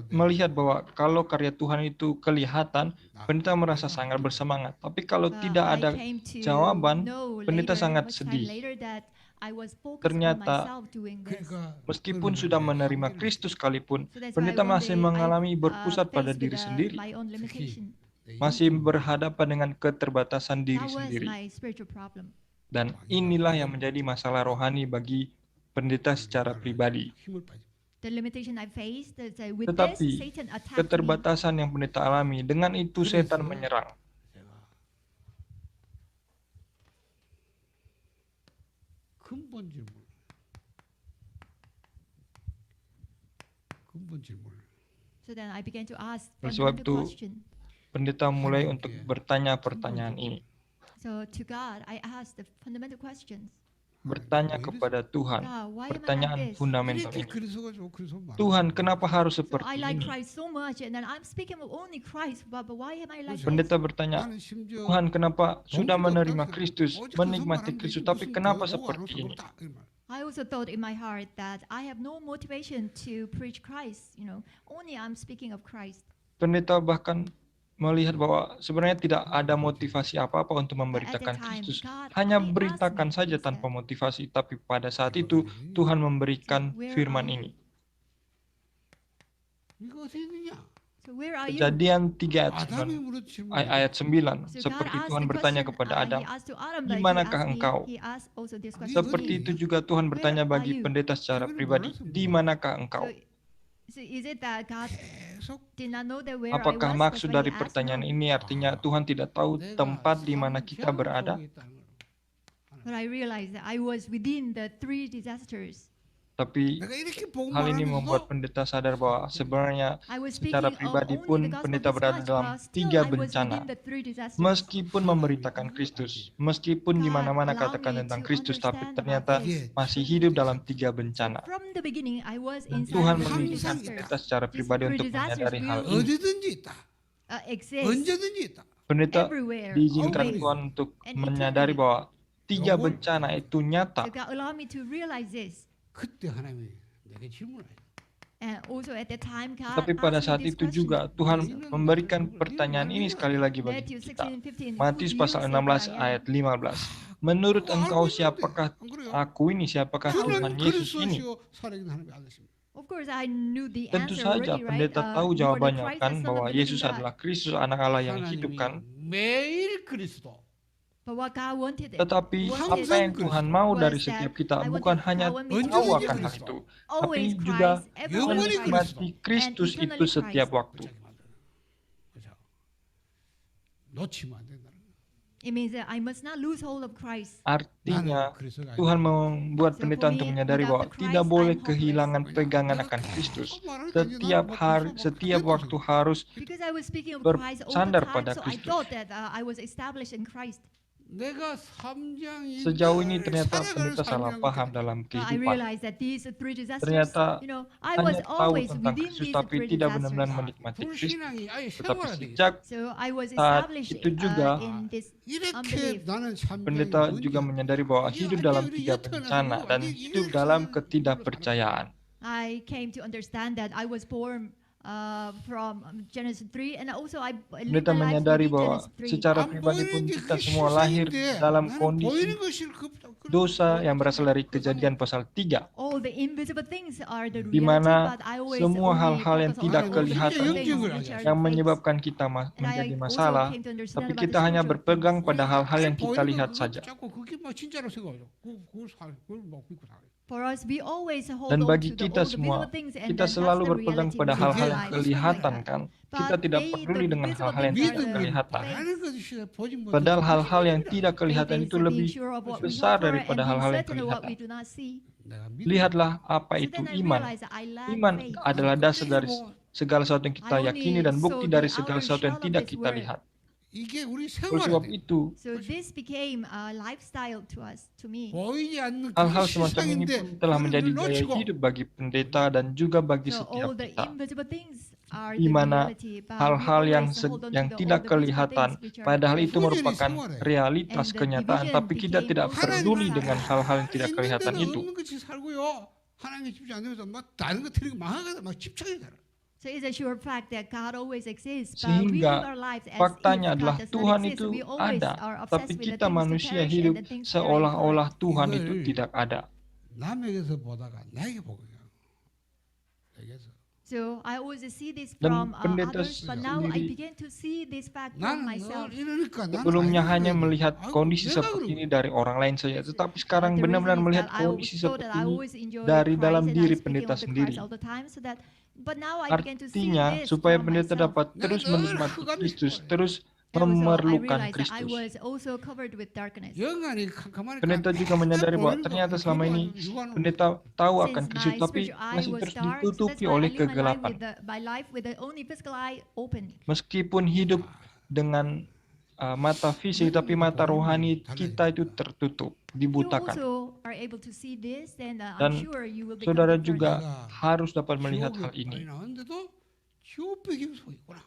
melihat bahwa kalau karya Tuhan itu kelihatan, pendeta merasa sangat bersemangat. Tapi kalau tidak I ada came to jawaban, know pendeta later, sangat much time sedih. later, that I was focused on Ternyata, myself doing this. Meskipun sudah menerima Kristus sekalipun, So that's why pendeta one masih day mengalami I, berpusat pada faced diri with, sendiri, my own limitation. masih berhadapan dengan keterbatasan diri That was sendiri. my spiritual problem. Dan inilah yang menjadi masalah rohani bagi pendeta secara pribadi. The limitation I faced, with Tetapi this, Satan attacked me. keterbatasan yang pendeta alami, dengan itu setan menyerang. 근본 질문. So then I began to ask Oleh sebab fundamental itu, question. pendeta mulai untuk bertanya pertanyaan ini. So to God, I asked the fundamental questions. Bertanya kepada Tuhan, God, why am I pertanyaan like this? fundamental 이렇게 ini. 그리스도가 좋고 그리스도 많아. Tuhan, kenapa harus So seperti I like ini? Christ so much, and then I'm speaking of only Christ, but why am I like this? Pendeta bertanya, 나는 심지어 Tuhan, kenapa sudah 동기도 menerima 없다고 Kristus, 오직 menikmati 그리스도만 Kristus, 하면 tapi 되지, kenapa 무슨 seperti 그거 안 ini? 없어, 그 말. I also thought in my heart that I have no motivation to preach Christ, you know, only I'm speaking of Christ. Pendeta bahkan melihat bahwa sebenarnya tidak ada motivasi apa-apa untuk But at memberitakan that time, Kristus. God Hanya only asked beritakan me saja instead. tanpa motivasi, tapi pada saat itu Tuhan memberikan Where firman are ini. 이거 어떻게 되냐? So where are you? Kejadian 3 ayat 아담이 9. 물어 질문. Ayat 9, So God seperti asked Tuhan the bertanya question, kepada Adam, he asked to Adam, "Di but manakah he asked engkau?" He asked also this question Seperti to itu me. juga Tuhan bertanya Where bagi are you? pendeta secara pribadi, di manakah engkau? So is it that God 계속 did not know that where Apakah I was? maksud That's why dari he asked? pertanyaan No. ini artinya Tuhan tidak tahu 내가 tempat di mana kita 상태함 berada? 속에 있다는 걸. But I realized that I was within the three disasters. Tapi 내가 이렇게 복음 hal ini membuat 말하면서도 pendeta sadar bahwa sebenarnya I was secara speaking pribadi only pun the gospel pendeta berada dispatch, dalam but still 3 I was bencana. within the 3 disasters. Meskipun memberitakan Kristus, meskipun di God mana-mana allow katakan me tentang to Kristus, tapi understand ternyata about this. masih hidup dalam 3 So bencana. from the beginning, I was Dan inside Tuhan the 3 menginginkan disasters. pendeta secara These pribadi 3 untuk disasters menyadari hal will ini. 어디든지 있다. exist 언제든지 있다. Pendeta everywhere, diizinkan always, Tuhan untuk and menyadari eternally. bahwa 3 Your word. bencana itu nyata. So God allowed me to realize this. 그때 하나님이 내게 질문을 해요. And also at that time, God Tapi pada asked me saat this itu question. juga Tuhan memberikan pertanyaan ini sekali lagi bagi Matthew kita. 16:15. Matius Who do you pasal say 16 that I am? ayat 15. Menurut engkau siapakah aku ini? Siapakah Tuhan 그는 Yesus ini? 그리스도시요 살아계신 하나님이 아들입니다. Of course, I knew the Tentu answer saja already, right? pendeta tahu You are the jawabannya Christ, kan the Son bahwa of the living Yesus God. adalah Kristus anak Allah yang hidup 하나님이 kan. 매일 그리스도. But what God wanted, Tetapi wanted apa yang Tuhan mau dari was setiap that kita I bukan wanted- hanya I want me to tahu know akan Jesus. hal itu, tapi always juga Christ, everyone 영원히 Christ. menikmati Kristus and itu eternally setiap Christ. waktu. 붙잡게 만드는 거죠. 그죠? 놓치면 안 된다는 거예요. It means that I must not lose hold of Christ. Artinya 나는 그리스도가 Tuhan membuat So pendeta for untuk me, menyadari without bahwa the Christ, tidak boleh I'm hopeless. kehilangan 아니라 pegangan 내가 akan 계속 Kristus. 말하니까 이제 Setiap 나는 hari, 뭐 setiap 됐다 waktu 생각해. harus Because I was speaking of Christ all the bersandar time, pada so I Kristus. thought that I was established in Christ. 내가 삼장이 Sejauh ini ternyata 살아가는 pendeta salah 삶이라는 paham 게 dalam But I kehidupan. realized that these 3 disasters, Ternyata I was hanya tahu always tentang within Kristus these tapi 3 tidak benar-benar disasters. menikmati Kristus. 불신앙이 아예 Tetapi 생활화돼 있어. sejak So I was saat established itu juga, in this 이렇게 unbelief. 나는 pendeta 삼장이 juga menyadari bahwa hidup dalam 3 bencana dan hidup dalam ketidakpercayaan. I came to understand that I was born from Genesis 3, and also I lived Pendeta my life menyadari within bahwa Genesis 3. secara pribadi pun kita semua lahir dalam kondisi dosa yang berasal dari Kejadian pasal 3, All the invisible things are the di reality, mana but I always semua only hal-hal yang focus on tidak the kelihatan visible things which are yang the menyebabkan kita fakes. And I menjadi also masalah, came to understand tapi about kita the hanya spiritual berpegang things. pada hal-hal yang kita lihat saja. 그게 뭐 진짜로 생각하죠. 그걸 먹고 있고 살아요. For us, we always hold Dan on bagi to kita all the semua, visible things, and kita then selalu that's the berpegang reality pada we hal-hal live yang life. kelihatan Like kan. that. Kita But tidak the peduli dengan visible hal-hal yang things tidak are the kelihatan. fakes. 많은 것이 보지 못한 Padahal hal-hal yang tidak kelihatan Faith itu is being lebih sure of what we besar hope for daripada and being hal-hal yang certain of what we kelihatan. do not see. 내가 믿음. Lihatlah apa So itu then I iman. realized that I lack Iman faith. adalah dasar dari segala sesuatu yang kita I only yakini dan bukti saw dari the segala outer sesuatu yang shell of tidak this kita world. lihat. 이게 우리 Oleh sebab 생활에 itu, So this became a lifestyle to me. 보이지 않는 hal-hal 그 semacam ini 실상인데 pun telah 그걸 menjadi gaya 놓치고 hidup bagi pendeta dan juga bagi So setiap all the kita. invisible things are Di the mana reality, but we hal-hal yang always hold on to yang all tidak the visible kelihatan, things which are padahal the itu Fusion merupakan is somewhere. realitas And the kenyataan, division tapi kita became tidak also peduli inside. dengan hal-hal yang tidak 있는 kelihatan 데는 itu. 없는 것이 살고요. 하나님께 집중 안 되면서 막 다른 거 틀리고 망하거든. 막 집착이 살아. So it's a sure fact that God always exists, but we live Sehingga our lives as faktanya if adalah God does not Tuhan exist. itu We always ada, are tapi obsessed with the kita things to manusia perish and hidup the things that are seolah-olah incorrect. Tuhan itu 이걸 tidak ada. 남에게서 보다가 나에게 보거든요. 내게서. So I always see this Dan from pendeta others, but now I sendiri- began to see this fact 나는 from myself. 늘 이러니까 나는 Sebelumnya 아이고, hanya 그래. melihat 아이고, kondisi 내가 seperti 그러고. ini dari orang lain saja, tetapi sekarang The benar-benar reason is melihat that I kondisi thought seperti that I ini always enjoy dari Christ dalam and I diri speaking pendeta of the sendiri. Christ all the time, so that, but now I began to see Artinya, this supaya from pendeta myself. dapat terus 내가 늘 menikmati 흑암이 Kristus, 있어요. terus And also I memerlukan realized that I Kristus. was also covered with darkness. 영안이 가만히 Pendeta juga menyadari bahwa ternyata selama ini pendeta tahu akan Since Kristus, my tapi spiritual eye masih was terus dark, so ditutupi that's why oleh I live kegelapan. my life with the only physical eye open. Meskipun hidup dengan mata fisik, tapi mata rohani kita itu tertutup, You dibutakan. also are able to see this, then Dan I'm sure you will become Saudara different. juga harus dapat melihat hal 많이 ini. 나왔는데도 지옥백이 서 있구나.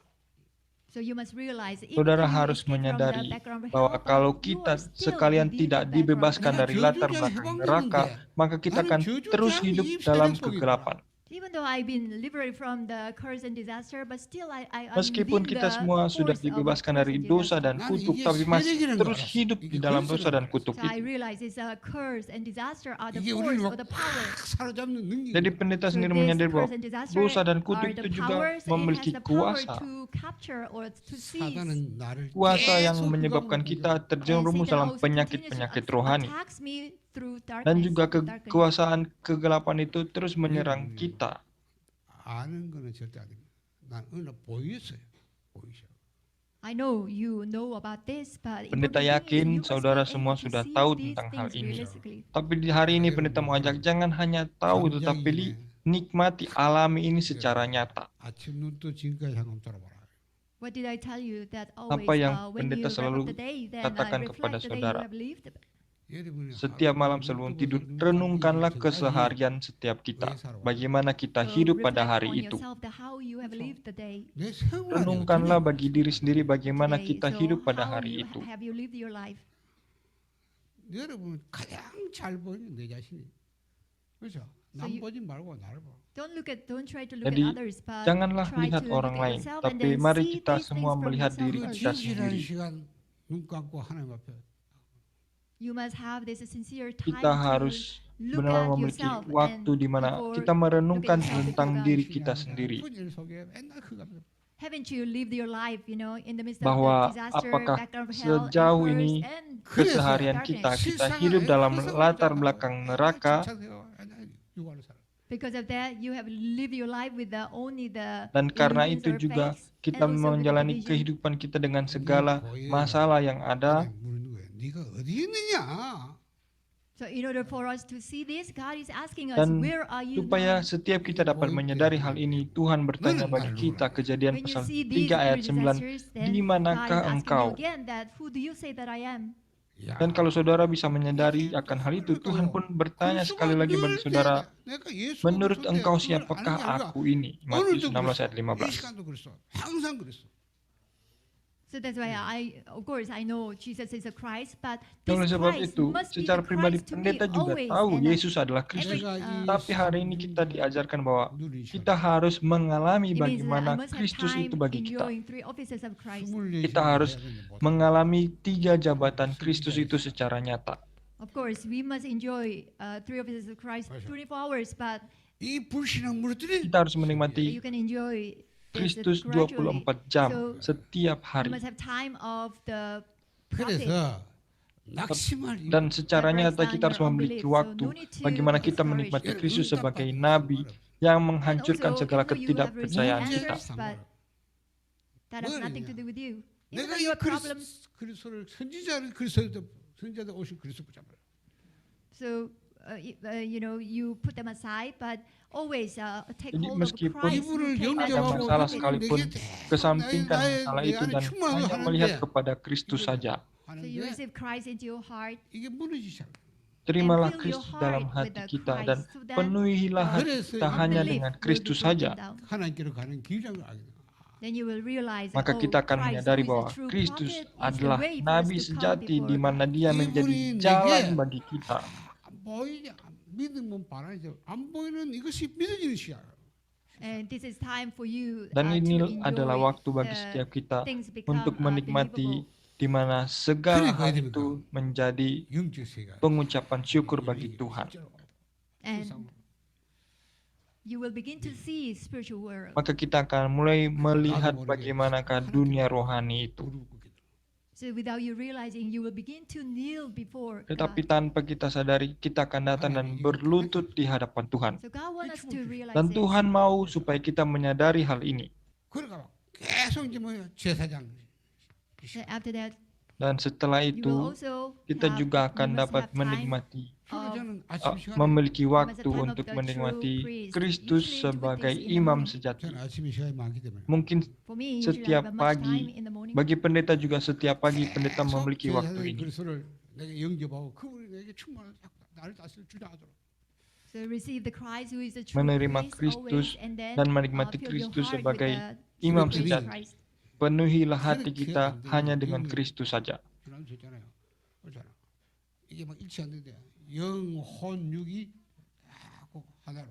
So you must realize, even Saudara though you harus escape from the menyadari background of bahwa hell, but kalau you kita are still sekalian within tidak the dibebaskan background of dari hell. latar belakang neraka, maka kita akan terus hidup dalam kegelapan. Even though I've been liberated from the curse and disaster, but still I'm Meskipun within kita the semua sudah force of the dibebaskan curse dari and dosa disaster. dan kutuk, tapi masih terus hidup di dalam dosa dan kutuk So I itu. realize it's a curse and disaster are the 이게 force 우리를 or the power. 사로잡는 능력이. Jadi pendeta So sendiri this menyadari bahwa curse and disaster dosa dan are kutuk the itu juga powers, it memiliki has the power kuasa. to capture or to seize. 사단은 나를 Kuasa yang 계속 menyebabkan 흑암으로 kita 공격해. terjerumus Satan dalam also penyakit-penyakit continues to rohani. attacks me through darkness, Dan juga with darkness. kekuasaan kegelapan itu terus menyerang kita. 아는 거는 절대 안 됩니다. 난 어느 날 보였어요. 보이셔. I know you know about this, but Pendeta important thing is yakin you must saudara be semua able to sudah see tahu these tentang hal things ini. realistically. Tapi di hari ini pendeta mau ajak jangan hanya tahu tetapi nikmati, alami ini secara nyata. 아침 눈도 지금까지 한번 돌아봐라. What did I tell you that Apa always yang when pendeta you wrap selalu up the day, then katakan kepada reflect the day you saudara. have lived? 여러분이 Setiap malam sebelum tidur, renungkanlah keseharian setiap kita. Bagaimana kita hidup pada reflect hari on itu. yourself the how you have lived the day. 내 생활이 Renungkanlah bagi diri sendiri bagaimana today. kita So hidup pada how hari you itu. have you lived your life? 여러분 가장 잘 보이는 내 자신이. 그렇죠? 남 you- 보지 말고 나를 봐. Don't try to look Jadi, at others, but janganlah try melihat to orang look at lain, yourself and tapi then mari see kita these semua things from melihat yourself diri 그 first. kita 진실한 sendiri. 시간 눈 감고 하나님 앞에 You must have this sincere time Kita to harus look benar at memiliki yourself waktu and di mana before kita merenungkan look at yourself tentang before diri God. kita sendiri. 일 속에 맨날 그거 하면서 Haven't you lived your life, in the midst Bahwa of the disaster, apakah background of hell, sejauh and ini curse, and keseharian darkness? kita hidup dalam latar belakang neraka, 육아를 살아. Because of that, you have lived your life with only the dan karena illusions itu or juga fakes, kita and also with the menjalani division. kehidupan kita dengan segala masalah yang ada. 물는 거야. 네가 어디 있느냐? So in order for us to see this, God is asking us, Dan where are you supaya now? setiap kita dapat menyadari hal ini, Tuhan bertanya bagi kita, Kejadian When you pasal see these 3 ayat 9, disasters, then di God is manakah asking engkau? you again that, who do you say that I am? 야, Dan kalau saudara bisa menyadari akan hal itu, Tuhan pun bertanya sekali lagi bagi saudara, 내가 예수 menurut 그리스도인데 engkau 그걸 siapakah 아는 게 아니라 aku ini? Matius 오늘도 16 ayat 그랬어. 이 15. 시간도 그랬어. 항상 그랬어. So that's why of course, I know Jesus is a Christ, but Dan oleh this sebab Christ itu, must be secara the pribadi Christ to me pendeta juga always. tahu And Yesus adalah Kristus. Tapi hari ini kita diajarkan bahwa kita harus mengalami it means that I bagaimana must have Kristus time itu bagi kita. enjoying three offices of Christ. Kita harus mengalami 3 jabatan Kristus itu secara nyata. Of course, we must enjoy three offices of Christ 24 hours, but 이 불신앙 무릇들이 Kita harus you menikmati can enjoy this Kristus gradually. 24 jam So setiap you hari. must have time of the prophet. 그래서 낙심할 이유 Dan secara That nyata breaks kita harus down your memiliki unbelief. So waktu no need to bagaimana kita discourage. menikmati Yeah, Kristus untak sebagai pada nabi sebenarnya. yang And menghancurkan also, segala even though you have received ketidakpercayaan answers, kita. answers, but that has nothing to do with you. Even 내가 though 이 you have problems, 그리스도를 선지자들 오실 그리스도 붙잡아요. so you put them aside, but always take Jadi hold of meskipun Christ. 이분을 Who came as ada a 영접하고 true masalah prophet. sekalipun, kesampingkan masalah itu dan hanya melihat kepada Kristus saja. So you receive Christ into your heart. 이게 무너지기 시작. Terimalah And fill your Kristus heart dalam with hati the kita Christ, dan so that penuhilah hati kita hanya unbelief dengan will be Kristus broken saja. down. 하나님께로 가는 길을 알게 돼. Then you will realize Maka that, kita akan Christ, menyadari who is the bahwa true Kristus prophet, is the adalah way for us nabi to come sejati before di mana God. dia menjadi 이분이 jalan 내게 bagi kita. 안 보이지 믿으면 바라죠. 안 보이는 이것이 믿어지는 시야. And this is time for you Dan to ini enjoy adalah waktu bagi the setiap kita things become untuk menikmati believable. di mana segala 그러니까 hal 됩니까? itu menjadi 영적 세계가 pengucapan syukur bagi Tuhan. And you will begin to see spiritual world. Maka kita akan mulai melihat bagaimanakah dunia rohani itu. So without you realizing, you will begin to kneel before Tetapi God. tanpa kita sadari, kita akan datang dan berlutut di hadapan Tuhan. So God wants us to realize Dan this. Tuhan mau supaya kita menyadari hal ini. 그러니까 계속 이제 뭐 제사장 So after that, Dan setelah you will itu, also kita have, juga you akan must dapat have time menikmati, of 저는 아침 시간에 memiliki must have waktu time of untuk the menikmati true priest. Kristus Usually do sebagai this in the imam morning. sejati. 저는 아침에 시간이 많기 때문에 Mungkin For me, usually I setiap have much pagi, time in the morning. bagi pendeta juga setiap pagi pendeta 계속 memiliki waktu 제사장의 ini. 그리스도를 내가 영접하고 그분이 내게 충만한 나를 다스릴 주장하도록 So receive the Christ who is the true Menerima priest Kristus always, and then dan menikmati fill your Kristus heart sebagai with the imam true sejati. Christ. Penuhilah hati kita hanya dengan Kristus saja. 지난주 했잖아요. 그렇잖아. 이게 막 일치 안 되는데 영혼 육이 꼭 하나로.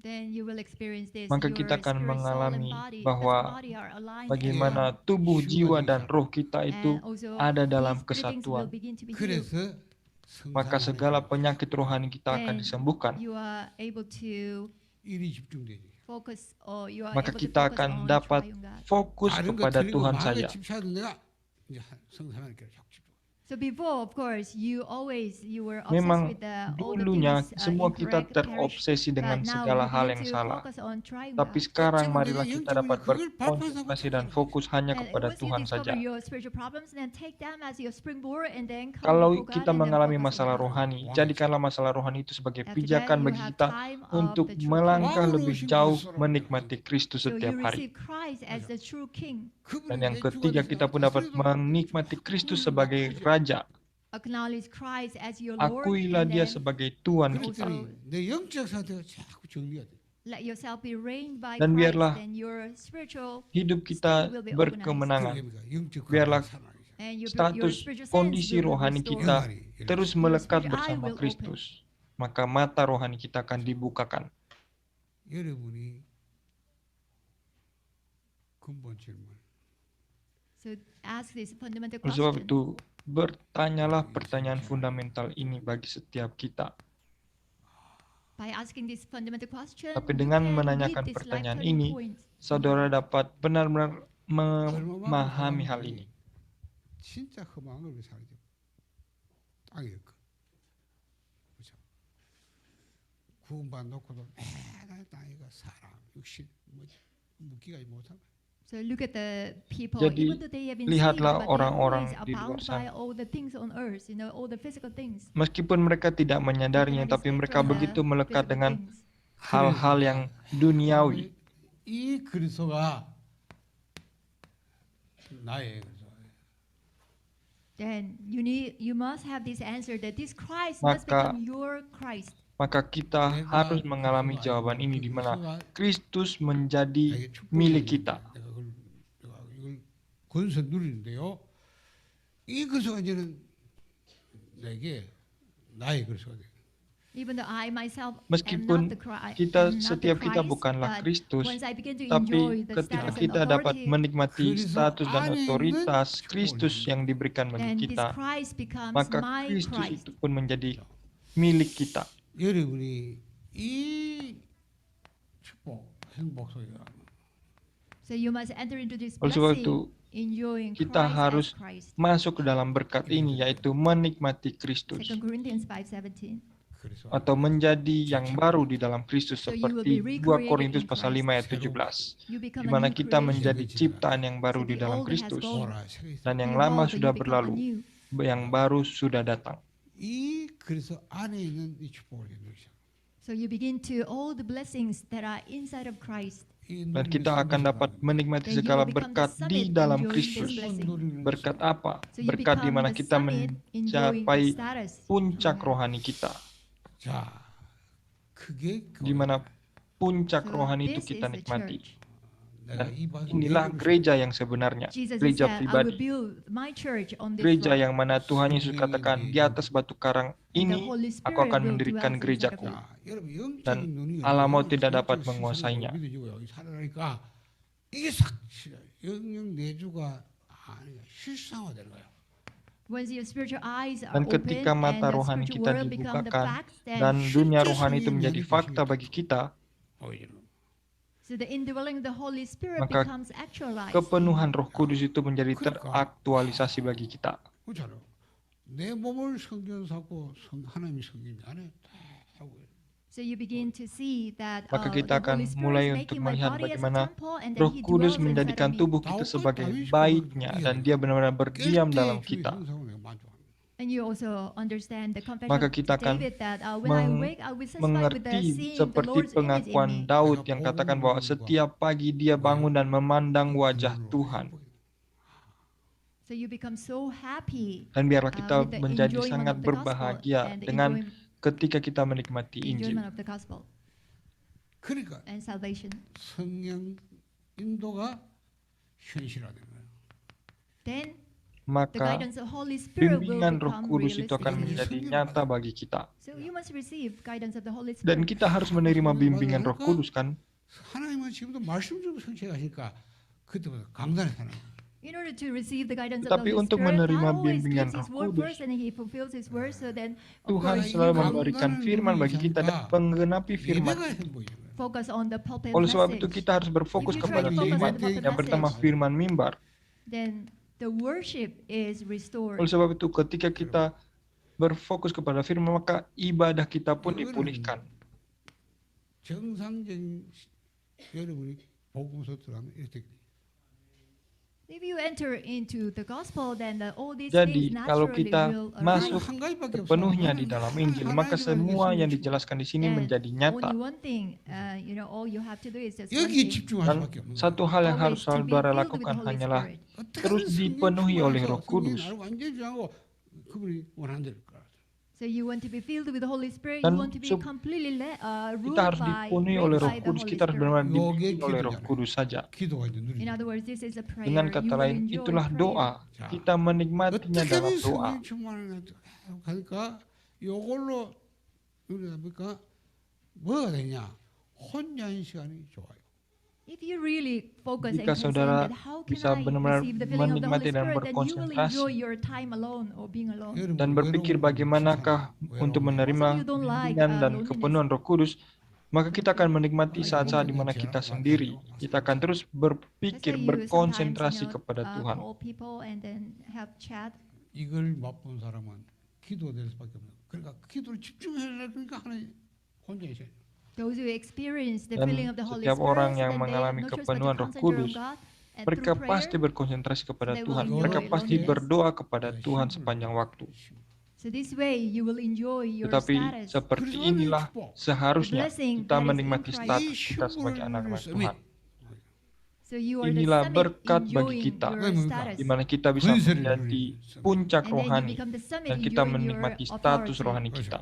Then you will experience this. Maka Your kita akan spirit, soul, and mengalami body, bahwa the body are aligned Bagaimana together. tubuh, jiwa, dan roh kita itu And also ada dalam these three things will kesatuan. begin to be healed. 그래서 Maka segala penyakit rohani kita akan Then disembuhkan. you are able to 일이 집중되지. focus, or you are Maka able to kita focus akan on dapat triune God. fokus 다른 거 kepada 틀리고 Tuhan 마음에 saja. 집착해도 내가 이제 성삼하니까 자꾸 집중. So before, of course, you were obsessed Memang with all the dulunya things semua kita incorrect, perish. terobsesi dengan But now segala you hal begin yang to salah. focus on trying Tapi God. sekarang 어쩌면 marilah 내가 kita 영적인 dapat 그걸 발판하고 berkonsentrasi dan 찾아내는 fokus hanya And kepada once you Tuhan discover saja. your spiritual problems, then take them as your springboard and then come Kalau before God kita and then mengalami focus on masalah God. rohani, jadikanlah masalah rohani itu sebagai After that, pijakan you bagi have kita time of untuk the true melangkah King. lebih jauh menikmati Kristus So you setiap hari. receive Christ as the true King. Dan yang ketiga, kita pun dapat menikmati Kristus sebagai Raja. Acknowledge Christ as your Lord Akuilah and Dia then sebagai Tuhan 그렇기 kita. 때문에 내 영적 상태가 자꾸 정리가 돼. let yourself be reigned by Dan Christ, biarlah then your spiritual Hidup kita state will be berkemenangan. 그게 뭡니까? 영적 Biarlah 건강 살아나기. and your Status spiritual sense kondisi will be rohani restored. kita 영안이 terus 열려서. melekat spiritual eye bersama will Kristus. Maka mata rohani kita akan dibukakan. 여러분이 근본 질문. So ask this fundamental Oleh sebab question. itu, bertanyalah pertanyaan fundamental ini bagi setiap kita. By asking this fundamental question, Tapi you dengan can menanyakan meet this pertanyaan life-turning ini, point. Saudara dapat benar-benar memahami hal ini. 진짜 허망을 왜 살죠? 땅에 거. 그렇죠? 구원받 놓고도 매달 땅에가 사람, 육신, 뭐 묻기가 못하고. So look at the people, Jadi, even though they have been lihatlah saved, but they orang-orang always di luar abound by sana. all the things on earth, all the physical things. Meskipun mereka tidak They menyadarinya, cannot tapi escape mereka from the begitu melekat physical dengan things. hal-hal yang duniawi. 이 그리스도가 나의 그리스도. Then you must have this answer that this Christ must Maka- become your Christ. Maka kita harus mengalami jawaban ini di mana Kristus menjadi milik kita. 내가 이걸 권세 누리는데요. 이 그리스도가 이제는 내게 나의 그리스도가 돼. Even though I myself Meskipun am not the Christ, kita setiap kita bukanlah Kristus, once I begin to tapi enjoy the ketika status kita and dapat authority, menikmati status dan otoritas Kristus yang diberikan then bagi this kita, Christ becomes maka my Kristus Christ. itu pun menjadi milik kita. 여러분이 이 축복, 행복 속에 So you must enter into this Oleh sebab blessing, itu, enjoying kita Christ harus as Christ. masuk ke dalam berkat ini, yaitu menikmati Kristus 2 Corinthians 5:17. 그래서 atau menjadi yang baru di dalam Kristus, So you will seperti be 2 recreated Korintus in pasal Christ. 5 ayat 17, You become di a mana new kita creation. menjadi ciptaan yang baru So di the dalam old has Kristus, gone. 오라 책이 dan yang Behold, lama you sudah become berlalu, anew. yang baru sudah datang. 이 그래서 안에 있는 이 축복을 누리셔. So you begin to all the blessings that are inside of Christ. Dan kita akan dapat menikmati Then you segala will become the berkat di summit dalam enjoying Kristus. this blessing. Berkat apa? So you Berkat di become mana the kita summit enjoying mencapai the status. puncak rohani kita, 자, 그게 di mana puncak So rohani itu this is kita the nikmati. church. 내가 Dan 이 방송을 inilah 얘기를 gereja yang sebenarnya, Jesus gereja said, I will pribadi. build my church on this Gereja rock. yang mana Tuhan Yesus katakan, di atas batu karang And the ini Holy aku Spirit akan will mendirikan dwell gerejaku. inside of 자, 여러분 영적인 Dan 눈이 Allah mau 영적 tidak dapat 시선으로 menguasainya. 믿어지고요. 살아나니까 이게 삭 영영 내주가 아니야 실상화되는 거예요. Once your spiritual eyes are Dan open ketika and mata the rohani spiritual kita world become the dibukakan facts, then dan dunia rohani itu menjadi fakta bagi kita, 보이는 so the indwelling of the Holy Spirit maka becomes actualized. kepenuhan Roh Kudus itu menjadi teraktualisasi bagi kita. 그렇잖아요. 내 몸을 성전 삼고 하나님이 성전 안에 다 하고 있어요. So you begin to see that Maka the kita Holy akan Spirit mulai is untuk making my melihat body as a bagaimana temple and then Roh He Kudus dwells inside menjadikan of me. tubuh kita sebagai baitnya, dan Dia benar-benar berdiam dalam kita. And you also understand the confession Maka of kita akan David that when I wake, I will satisfy with the mengerti seeing the seperti Lord's image in pengakuan me. Daud yang katakan bahwa setiap pagi dia bangun dan memandang wajah Tuhan. So you become so happy Dan biarlah kita with the menjadi enjoyment sangat of the berbahagia gospel and the dengan ketika kita menikmati Injil. enjoyment of the gospel 그러니까 and salvation. 성령 인도가 현실화되는 거예요. Then the Maka guidance of Holy Spirit will bimbingan Roh become Kudus itu akan realistic. menjadi nyata bagi kita. So you must receive guidance of the Holy Dan Spirit. kita harus menerima bimbingan Roh Kudus kan? 하나님은 지금도 말씀 좀 성취하시니까 그때부터 강단에 사는 거예요. In order to receive the guidance of Tetapi the Holy untuk Spirit, menerima God always bimbingan gives His Roh word Kudus, first and He fulfills His word. So then, of Tuhan course, selalu you memberikan firman bagi kita dan menggenapi firman. 예배가 행복이에요. focus on the pulpit Oleh sebab itu message. kita harus berfokus If you kepada try to focus on firman the pulpit yang pertama message, firman mimbar. then the worship is restored. Oleh sebab itu ketika kita berfokus kepada firman, maka ibadah kita pun dipulihkan. 정상적인 여러분이 복음서 들어가면 이렇게 돼. If you enter into the gospel, then all these Jadi things kalau naturally kita will masuk arise. 한 가지밖에 없어. sepenuhnya di dalam Injil, maka semua yang dijelaskan di sini And menjadi nyata. only one thing, all you have to do is just one 여기 thing. 집중할 Dan 수밖에 없는 거야. satu hal yang harus Always to be saudara filled with the lakukan Holy hanyalah Spirit. terus dipenuhi oleh Roh Kudus. 완전히 중요하고 그분이 원하는 대로 거야. So you want to be filled with the Holy Spirit. Dan You want to be completely ruled Kita harus by, dipenuhi led oleh Roh by the Kudus. Holy Kita harus Spirit. benar-benar Yogi dibimbing oleh Roh gitu Kudus saja. 기도가 이제 누리는 In other words, this is a prayer. Dengan You kata will lain, enjoy itulah prayer. doa. Kita menikmatinya 어떻게 dalam 하면 doa. 성령 충만을 하니까 이걸로 누리다 보니까 뭐가 되냐? 혼자 있는 시간이 좋아요. If you really focus and Jika saudara concentrate, how can bisa I benar-benar receive the filling of the Holy menikmati dan Spirit? Then you will berkonsentrasi. enjoy your time alone or being alone. Dan berpikir bagaimanakah untuk menerima bimbingan dan kepenuhan Roh Kudus, maka kita akan menikmati saat-saat di mana kita sendiri. Kita akan terus That's berpikir, why you berkonsentrasi sometimes, kepada Tuhan. call people and then have chat. 이걸 맛본 사람은 기도될 수밖에 없는. 그러니까 기도를 집중해야 그러니까 하나님 혼자 있어요. Those who experience the Dan filling of the Holy setiap Spirit, orang yang then they mengalami no choice but to kepenuhan Roh concentrate on Kudus, God, and mereka through pasti prayer. berkonsentrasi kepada they will Tuhan. enjoy Mereka pasti loneliness. berdoa kepada Tuhan sepanjang waktu. So this way you will enjoy your Tetapi status. seperti inilah seharusnya blessing kita that is in menikmati Christ. status kita sebagai anak-anak Tuhan. So you are the Inilah summit berkat bagi enjoying kita, your status. di mana kita bisa menjadi puncak And then you rohani become the summit dan kita enjoying your menikmati status authority. rohani kita.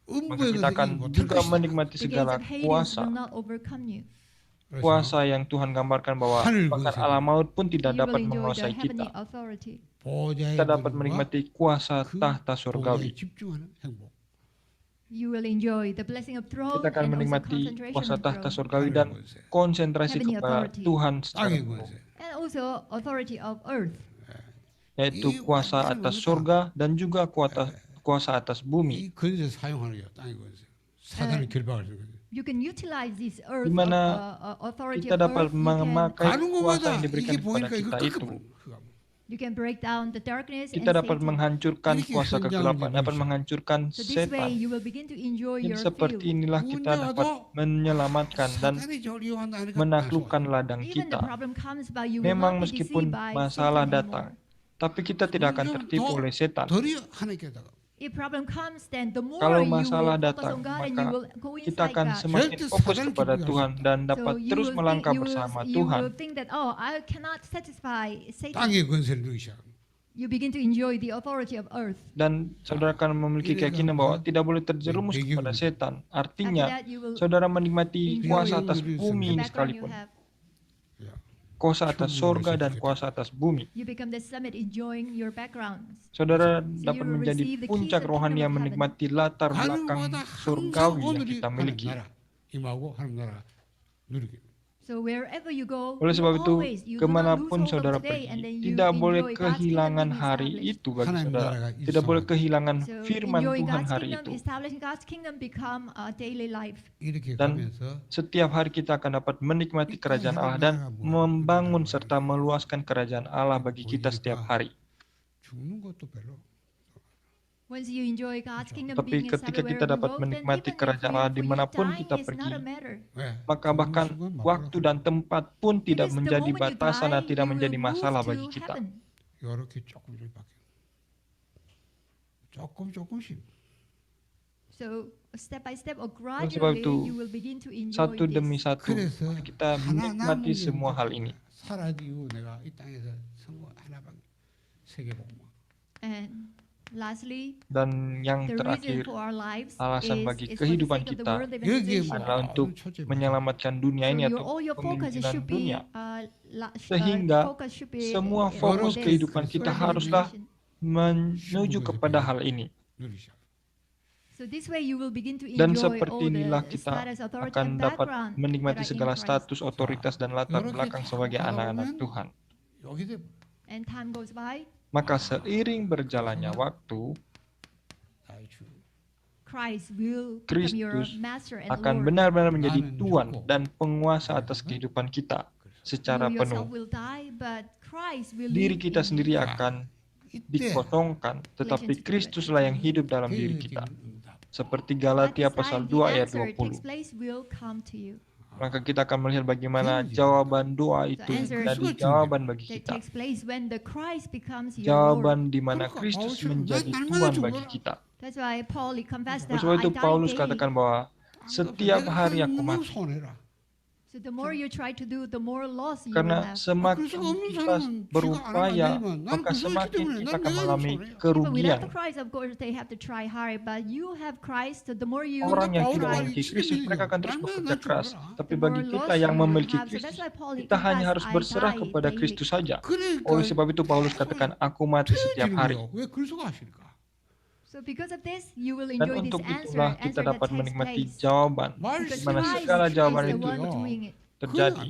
Maka 음부의 kita akan 것이 juga 못할 menikmati The gates segala of Hades kuasa. will not overcome you. 것이다. Kuasa yang Tuhan gambarkan bahwa 하늘 bahkan 것이 alam maut pun You tidak will dapat enjoy the menguasai heavenly kita. authority. 보좌의 Kita dapat 분과 menikmati kuasa 그 tahta 보좌에 surgawi. 집중하는 행복. You will enjoy the blessing of throne Kita akan and also menikmati concentration kuasa on tahta throne. surgawi dan konsentrasi Heavenly kepada authority. Tuhan secara 땅의 penuh, 권세. And also authority of earth. yaitu kuasa atas surga dan juga kuasa atas bumi. 이 권세 사용하는 게 땅의 권세. 사단을 결박할 수 있는. You can utilize this earth Di mana authority kita of dapat earth. memakai 가는 kuasa 곳마다 yang diberikan 이게 kepada 보니까 이거 kita itu. 끄끄. You can break down the darkness Kita and dapat Satan. menghancurkan Ini kuasa kehendak kegelapan, yang dapat bisa. menghancurkan So this way setan. you will begin to enjoy Dan your seperti field. inilah kita Punya dapat atau menyelamatkan dan 사단이 저를 이용한다 하니까 menaklukkan ladang Even the kita. problem comes by you will Memang not be meskipun deceived by masalah Satan datang, anymore. tapi kita tidak akan tertipu oleh setan. 덜이 하나님께다가 If problem comes, then the more Kalau you masalah will focus datang, on God and maka you will go kita inside akan God. semakin Jadi fokus saudara kepada kita Tuhan dan dapat So terus melangkah bersama Tuhan. You will think that I cannot satisfy Satan. 땅의 권세를 누리기 시작. You begin to enjoy the authority of earth. Dan saudara akan memiliki keyakinan bahwa tidak boleh terjerumus kepada setan. After Artinya, that, you will saudara menikmati enjoy kuasa atas the bumi ini background you sekalipun. have. Kuasa atas surga dan kuasa atas bumi. You become the summit enjoying your backgrounds. Saudara So dapat you will menjadi receive the keys puncak of rohani kingdom yang of heaven. menikmati latar belakang 가는 곳마다 항상 surgawi yang 오늘이 kita 하나님 miliki. 나라 임하고 하나님 나라 누리게. So wherever you go, Oleh sebab itu, you do not lose kemanapun hold of saudara today, and pergi, then you tidak boleh enjoy God's kehilangan kingdom being hari established. itu bagi 하나님 saudara. 나라가 Tidak boleh 일상화. kehilangan So firman enjoying Tuhan God's hari kingdom, itu. establishing God's kingdom become a daily life. 이렇게 Dan 가면서 setiap hari kita akan dapat menikmati kerajaan Allah dan membangun serta meluaskan kerajaan Allah bagi kita setiap hari. 죽는 것도 별로. Once you enjoy God's kingdom Tapi being ketika established kita wherever dapat you go, then menikmati even kerajaan if Allah for you dimanapun dying kita is pergi, not a matter. 왜? maka bahkan 죽는 순간 waktu dan tempat pun tidak Because the menjadi moment you batasan dan die, tidak you menjadi will move masalah to bagi kita. heaven. 이렇게 조금씩. So step by step or Oleh sebab gradually itu, you will begin to enjoy satu demi this. satu 그래서 kita 하나 menikmati 남은 semua hal ini. 살아지고 내가 이 땅에서 성공 하나밖에 세계복음. And lastly, Dan yang the reason terakhir, for our lives alasan is bagi for the kehidupan sake of the kita world 여기에 evangelization. adalah untuk menyelamatkan dunia So ini atau all your focus pemimpinan should be dunia. Sehingga Sehingga semua fokus this kehidupan kita world haruslah evangelization. menuju kepada hal ini. 누리시작. So this way you will begin to Dan enjoy all seperti inilah the kita status, authority, akan and dapat background menikmati that are in segala Christ. status, otoritas, dan latar Ibaratnya belakang sebagai kalau anak-anak kan- Tuhan. 여기 돼. And time goes by, Maka seiring berjalannya waktu, 나의 주. Christ will become your Kristus master and akan Lord. benar-benar menjadi Amin. Tuhan dan penguasa atas kehidupan kita secara You yourself penuh. will die, but Christ will Diri live kita in sendiri you. akan 이때 dikosongkan, tetapi Kristuslah yang hidup dalam diri kita. Seperti Galatia At this pasal time, 2 the ayat answer takes 20. place will come to you. Maka kita akan melihat bagaimana jawaban doa itu answer menjadi jawaban bagi That kita. takes place when the Christ becomes your Lord. Jawaban di mana Kristus menjadi Tuhan bagi kita. That's why Paul confessed that Oleh sebab I itu die Paulus daily. katakan bahwa setiap hari aku mati. So the more you try to do, the more loss you will Karena have. semakin kita berupaya, maka semakin kita akan mengalami People without kerugian. the Christ, of course, they have to try hard. But you have Christ, so the more you Orang yang tidak try, memiliki Kristus, mereka akan terus bekerja keras. Tapi the bagi more kita loss yang you will memiliki have. So Kristus, that's why Paul kita hanya confessed, harus I berserah die kepada daily. Kristus saja. Oleh sebab itu Paulus katakan, aku mati setiap hari. 왜 그리스도가 하실까? So because of this, you will Dan enjoy this untuk answer, itulah kita answer that dapat takes menikmati place. jawaban. Because Di mana Christ segala jawaban is the itu one doing it. terjadi.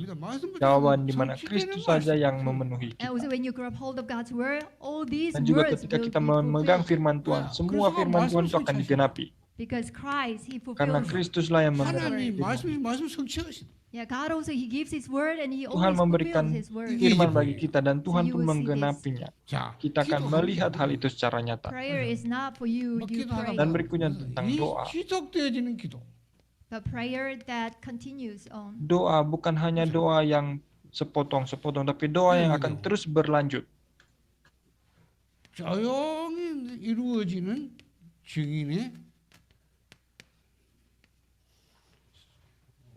Jawaban di mana Kristus saja yang memenuhi And also kita. when you grab hold of God's word, all these Dan juga words ketika will kita be memegang fulfilled. firman Tuhan, semua firman Tuhan itu akan digenapi. Because Christ, He Karena fulfills. Kristuslah yang 하나님 memenuhi. 말씀 성취하시다. Yeah, God also He gives His word and He Tuhan always memberikan fulfills His word. firman bagi kita dan Tuhan So you pun will see menggenapinya. 자, Kita akan melihat hal itu secara nyata. Prayer is not for you, you pray. Dan berikutnya tentang 이 doa. 지속되어지는 기도. But prayer that continues on. Doa bukan hanya doa yang sepotong-sepotong, tapi doa yang akan terus berlanjut. 조용히 이루어지는 증인의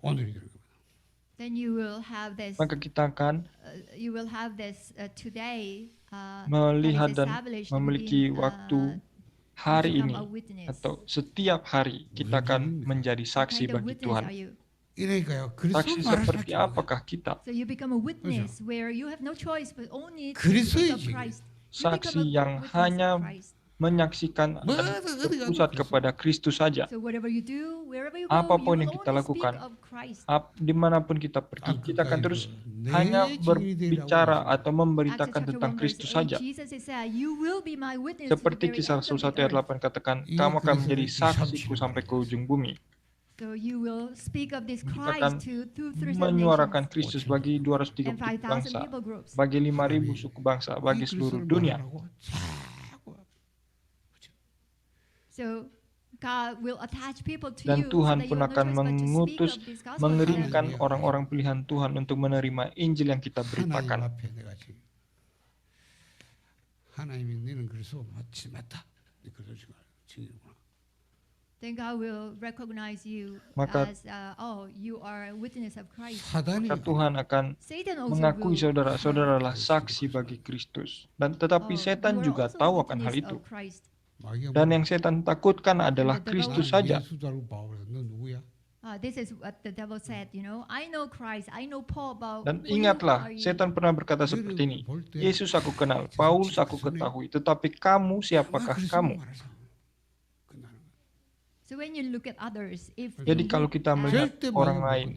오늘이 되는 겁니다. Then you will have this. Maka kita akan You will have this today. melihat that is dan established memiliki within, waktu hari become ini a witness. atau setiap hari kita akan menjadi What saksi kind of bagi witness Tuhan. are you? 이러니까요. Saksi 그리스도 말을 seperti 할 apakah kita? So you become a witness where you have no choice but only to 그리스도의 speak of 증인. Christ. You Saksi become a yang witness of hanya Christ. menyaksikan dan berpusat kepada Kristus saja. So whatever you do, wherever you go, Apapun you yang will kita only lakukan, speak of Christ. Dimanapun kita pergi, kita akan terus hanya berbicara atau memberitakan Acts tentang chapter 1 Kristus verse 8, saja. Jesus said, you will be my witness to the Seperti very Kisah ends Rasul of 1 the ayat earth. 8 katakan, kamu akan menjadi saksiku sampai ke ujung bumi. So you will speak of this Kita akan Christ to 2,000 menyuarakan nations Kristus bagi and 230 5,000 bangsa, people groups. bagi 5.000 suku bangsa, bagi seluruh dunia. So God will attach people to Dan you Tuhan so that pun you have no akan choice but to speak mengutus, of this gospel. mengirimkan orang-orang pilihan Tuhan untuk menerima Injil yang kita 하나님 beritakan. 앞에 내가 지금 하나님이 너는 그래서 맞다. 그래서 지금 증인이구나. Then God will recognize you Maka- as, you are a witness of Christ. 사단이 Maka Tuhan akan Satan also mengakui will saudara-saudara adalah saksi bagi Kristus. Dan tetapi setan you are juga also tahu a akan hal witness itu. of Christ. 마귀가 Dan yang setan takutkan adalah And the devil- Kristus saja. 예수도 알고 바울이야. 너 누구야? This is what the devil said, I know Christ, I know Paul, but Dan who ingatlah, are you? setan pernah berkata seperti ini. Yesus aku kenal, Paulus aku ketahui, tetapi kamu siapakah kamu? So when you look at others, if Jadi you kalau look kita at, melihat 절대 orang 마귀가 lain,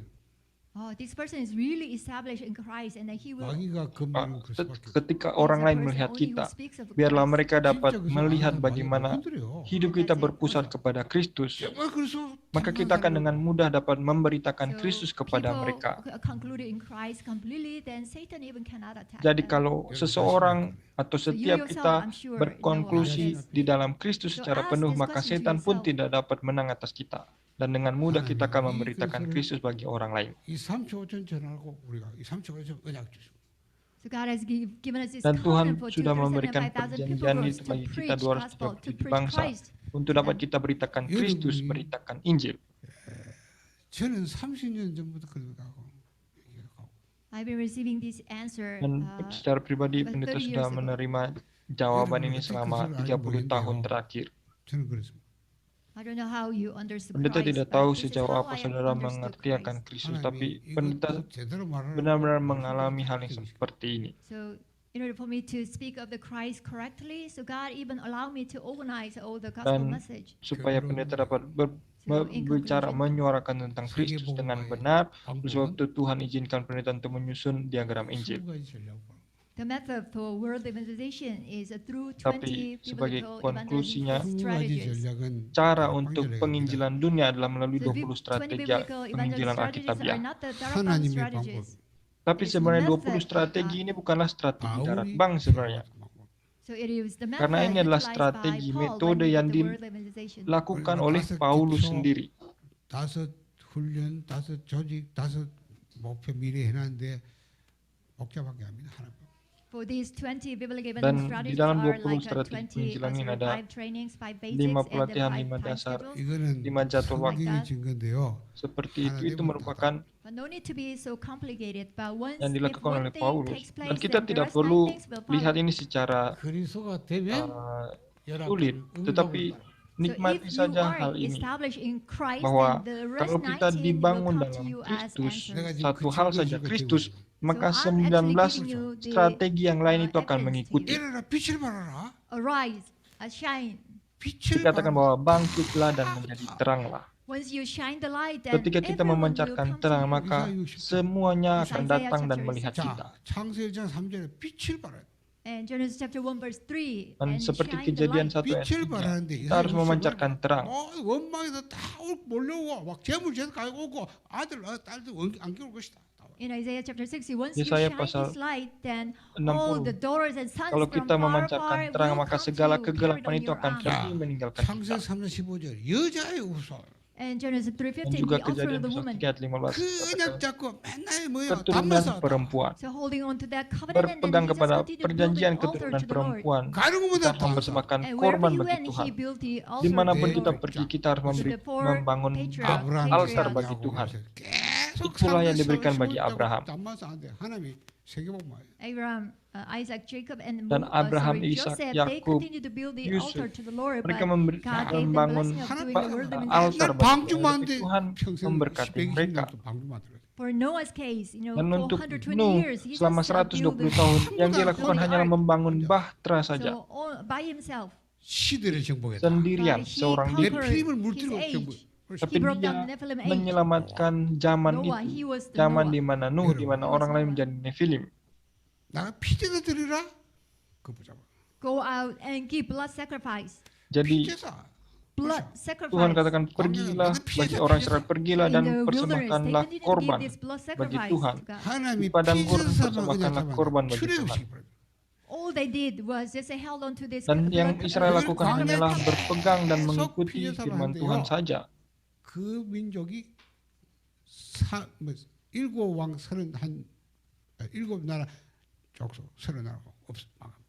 모르거든. this person is really established in Christ, and then he will. 마귀가 겁나는 그 수밖에 없어. ketika he is orang a lain person melihat only who kita, speaks of biarlah Christ. mereka dapat 진짜 그 melihat 사람은 bagaimana 마귀가 흔들려. hidup kita berpusat kepada Kristus. 정말 그래서 Maka kita akan dengan mudah dapat memberitakan So Kristus kepada people mereka. concluded in Christ completely, then Satan even cannot attack Jadi them. kalau seseorang atau So you setiap yourself, kita I'm sure, berkonklusi know about di this. dalam Kristus So secara ask penuh, this maka question to setan pun yourself. tidak dapat menang atas kita. Dan dengan mudah kita akan memberitakan Kristus bagi orang lain. 이 3초 5천 전하고 우리가 이 3초 5천 언약 주시고 So God has given us this Dan Tuhan covenant for sudah 2,000 memberikan and 5,000 people perjanjian groups itu to bagi kita preach gospel, to 237 preach bangsa Christ. untuk dapat kita beritakan Kristus, beritakan Injil. 저는 30년 전부터 그러고 I've been receiving this answer Dan secara pribadi about pendeta 30 sudah years ago. menerima jawaban ini selama 30 tahun terakhir. 저는 그랬습니다. I don't know how you understood Pendeta Christ, tidak but tahu this is sejauh how apa I saudara understood mengerti akan Christ. Kristus, tapi 하나님이 pendeta 이것도 제대로 말을 benar-benar mengalami hal yang seperti ini. So in order for me to speak of the Christ correctly, so God even allowed me to organize all the gospel Dan message. supaya pendeta dapat berbicara, menyuarakan tentang Kristus dengan benar, oleh sebab itu Tuhan izinkan pendeta untuk menyusun diagram Injil. The method for world evangelization is through Tapi 20 sebagai biblical konklusinya, evangelistic strategies. cara untuk penginjilan dunia adalah melalui So 20 strategi biblical penginjilan evangelistic Alkitabiah. strategies are not the direct 하나님의 strategies. Tapi It's the sebenarnya 20 method. strategi ini bukanlah strategi darat 바울이 bank sebenarnya. So it is the Karena method ini adalah utilized by strategi, Paul when metode he yang did the word evangelization. dilakukan 우리가 oleh 다섯 Paulus 기초, sendiri. 5 훈련, 5 조직, 5 목표 미래 해놨는데 복잡하게 합니다. 하나. For these 20 biblical Dan evangelism di strategies dalam are 20 like strategi 20 penginjilan ini ada 5 trainings, 5 basics, 5 and the pelatihan, 5 5 time dasar, schedules. 이거는 5 jadwal 성경의 waktu. 증거인데요. Seperti 하나 itu 되면 merupakan But no need to be so complicated. But once yang if dilakukan one oleh thing Paulus. takes Dan place, kita then the tidak rest 9 perlu things will lihat follow. ini secara 그리스도가 되면 sulit, tetapi So nikmati if you saja are hal ini. established in Christ, Bahwa then the rest kalau kita 19 will dibangun come to dalam you as Kristus, answers. satu hal saja Kristus, maka So I'm actually 19 giving you the, strategi yang lain itu akan evidence to mengikuti. you. 일어나 빛을 발하라. Arise, shine. 빛을 Dikatakan 발하라. bahwa bangkitlah dan menjadi teranglah. Once you shine the light, then Ketika kita everyone will memancarkan come to terang, you. maka semuanya akan datang dan melihat kita. 자, 창세기 1장 3절에 빛을 발하라. And Genesis chapter 1 verse 3. Dan And seperti shine the Kejadian light. 1 ayat 빛을 3, 발하는데 kita harus memancarkan terang. 원망에서 다 몰려오고 막 재물 제사 가지고 오고 아들 딸도 안겨올 것이다. In Isaiah chapter 60, once you Yesaya shine pasal this light, then 60. all the daughters and sons Kalau from kita far, memancarkan far terang, will maka come to segala you, carried kegelapan on itu your akan arm. pergi meninggalkan 창세기 kita. 3장 15절 여자의 우소 And Genesis Dan 3:15, juga the offering Kejadian of the pasal woman. 3 ayat 15. 그냥 잡고 맨날 뭐야 Keturunan 담마사 perempuan. So holding on to that covenant, and then Berpegang he just kepada continued to build perjanjian an altar keturunan to the Lord. perempuan. 가는 Kita 것보다 harus mempersembahkan And wherever korban he bagi went, Tuhan. he built the altar Dimanapun to the kita Lord. pergi, kita harus membangun 아브라함 altar bagi Tuhan. 계속 Itulah yang diberikan bagi Abraham. 담마사 안 돼. 하나님이 세계복만 Abraham, Isaac, Jacob, and Dan Abraham, Ishak, Joseph, they Yakub, continued to build the Yusuf, altar to the Lord, mereka but God gave them membangun blessing of doing the word of altar evangelism. bagi 방주만 Tuhan. 돼. Tuhan 평생 memberkati 120년 mereka. 또 방주만 들어. For Noah's case, Dan for untuk 120 Nuh, years, he selama just built 120 the tahun, yang Bukan, dilakukan building hanyalah ark. membangun bahtera saja. So all by himself. 시대를 정복했다. Sendirian, But he seorang diri. conquered nephilim을 his 물들이고 age. 정복. Tapi He broke dia down the Nephilim age. menyelamatkan zaman Noah, itu. he was the Zaman Noah. di mana Nuh, di mana He was orang lain Noah. menjadi Nephilim. 나가 피제사 드리라. 그 보자. Go out and give blood sacrifice. Jadi 피제사. Blood Tuhan sacrifice. katakan pergilah bagi orang Israel, pergilah In dan the wilderness, they persembahkanlah continued to korban give this blood bagi sacrifice Tuhan. to God. 하나님이 Di padang gurun 피제사만 persembahkanlah 그냥 korban bagi 출애굽 Tuhan. 시켜버려. All they did was just held on to this Dan yang blood Israel covenant. lakukan hanyalah berpegang dan mengikuti firman Tuhan saja. 그 민족이 일곱 왕 31 일곱 나라 족속 30나라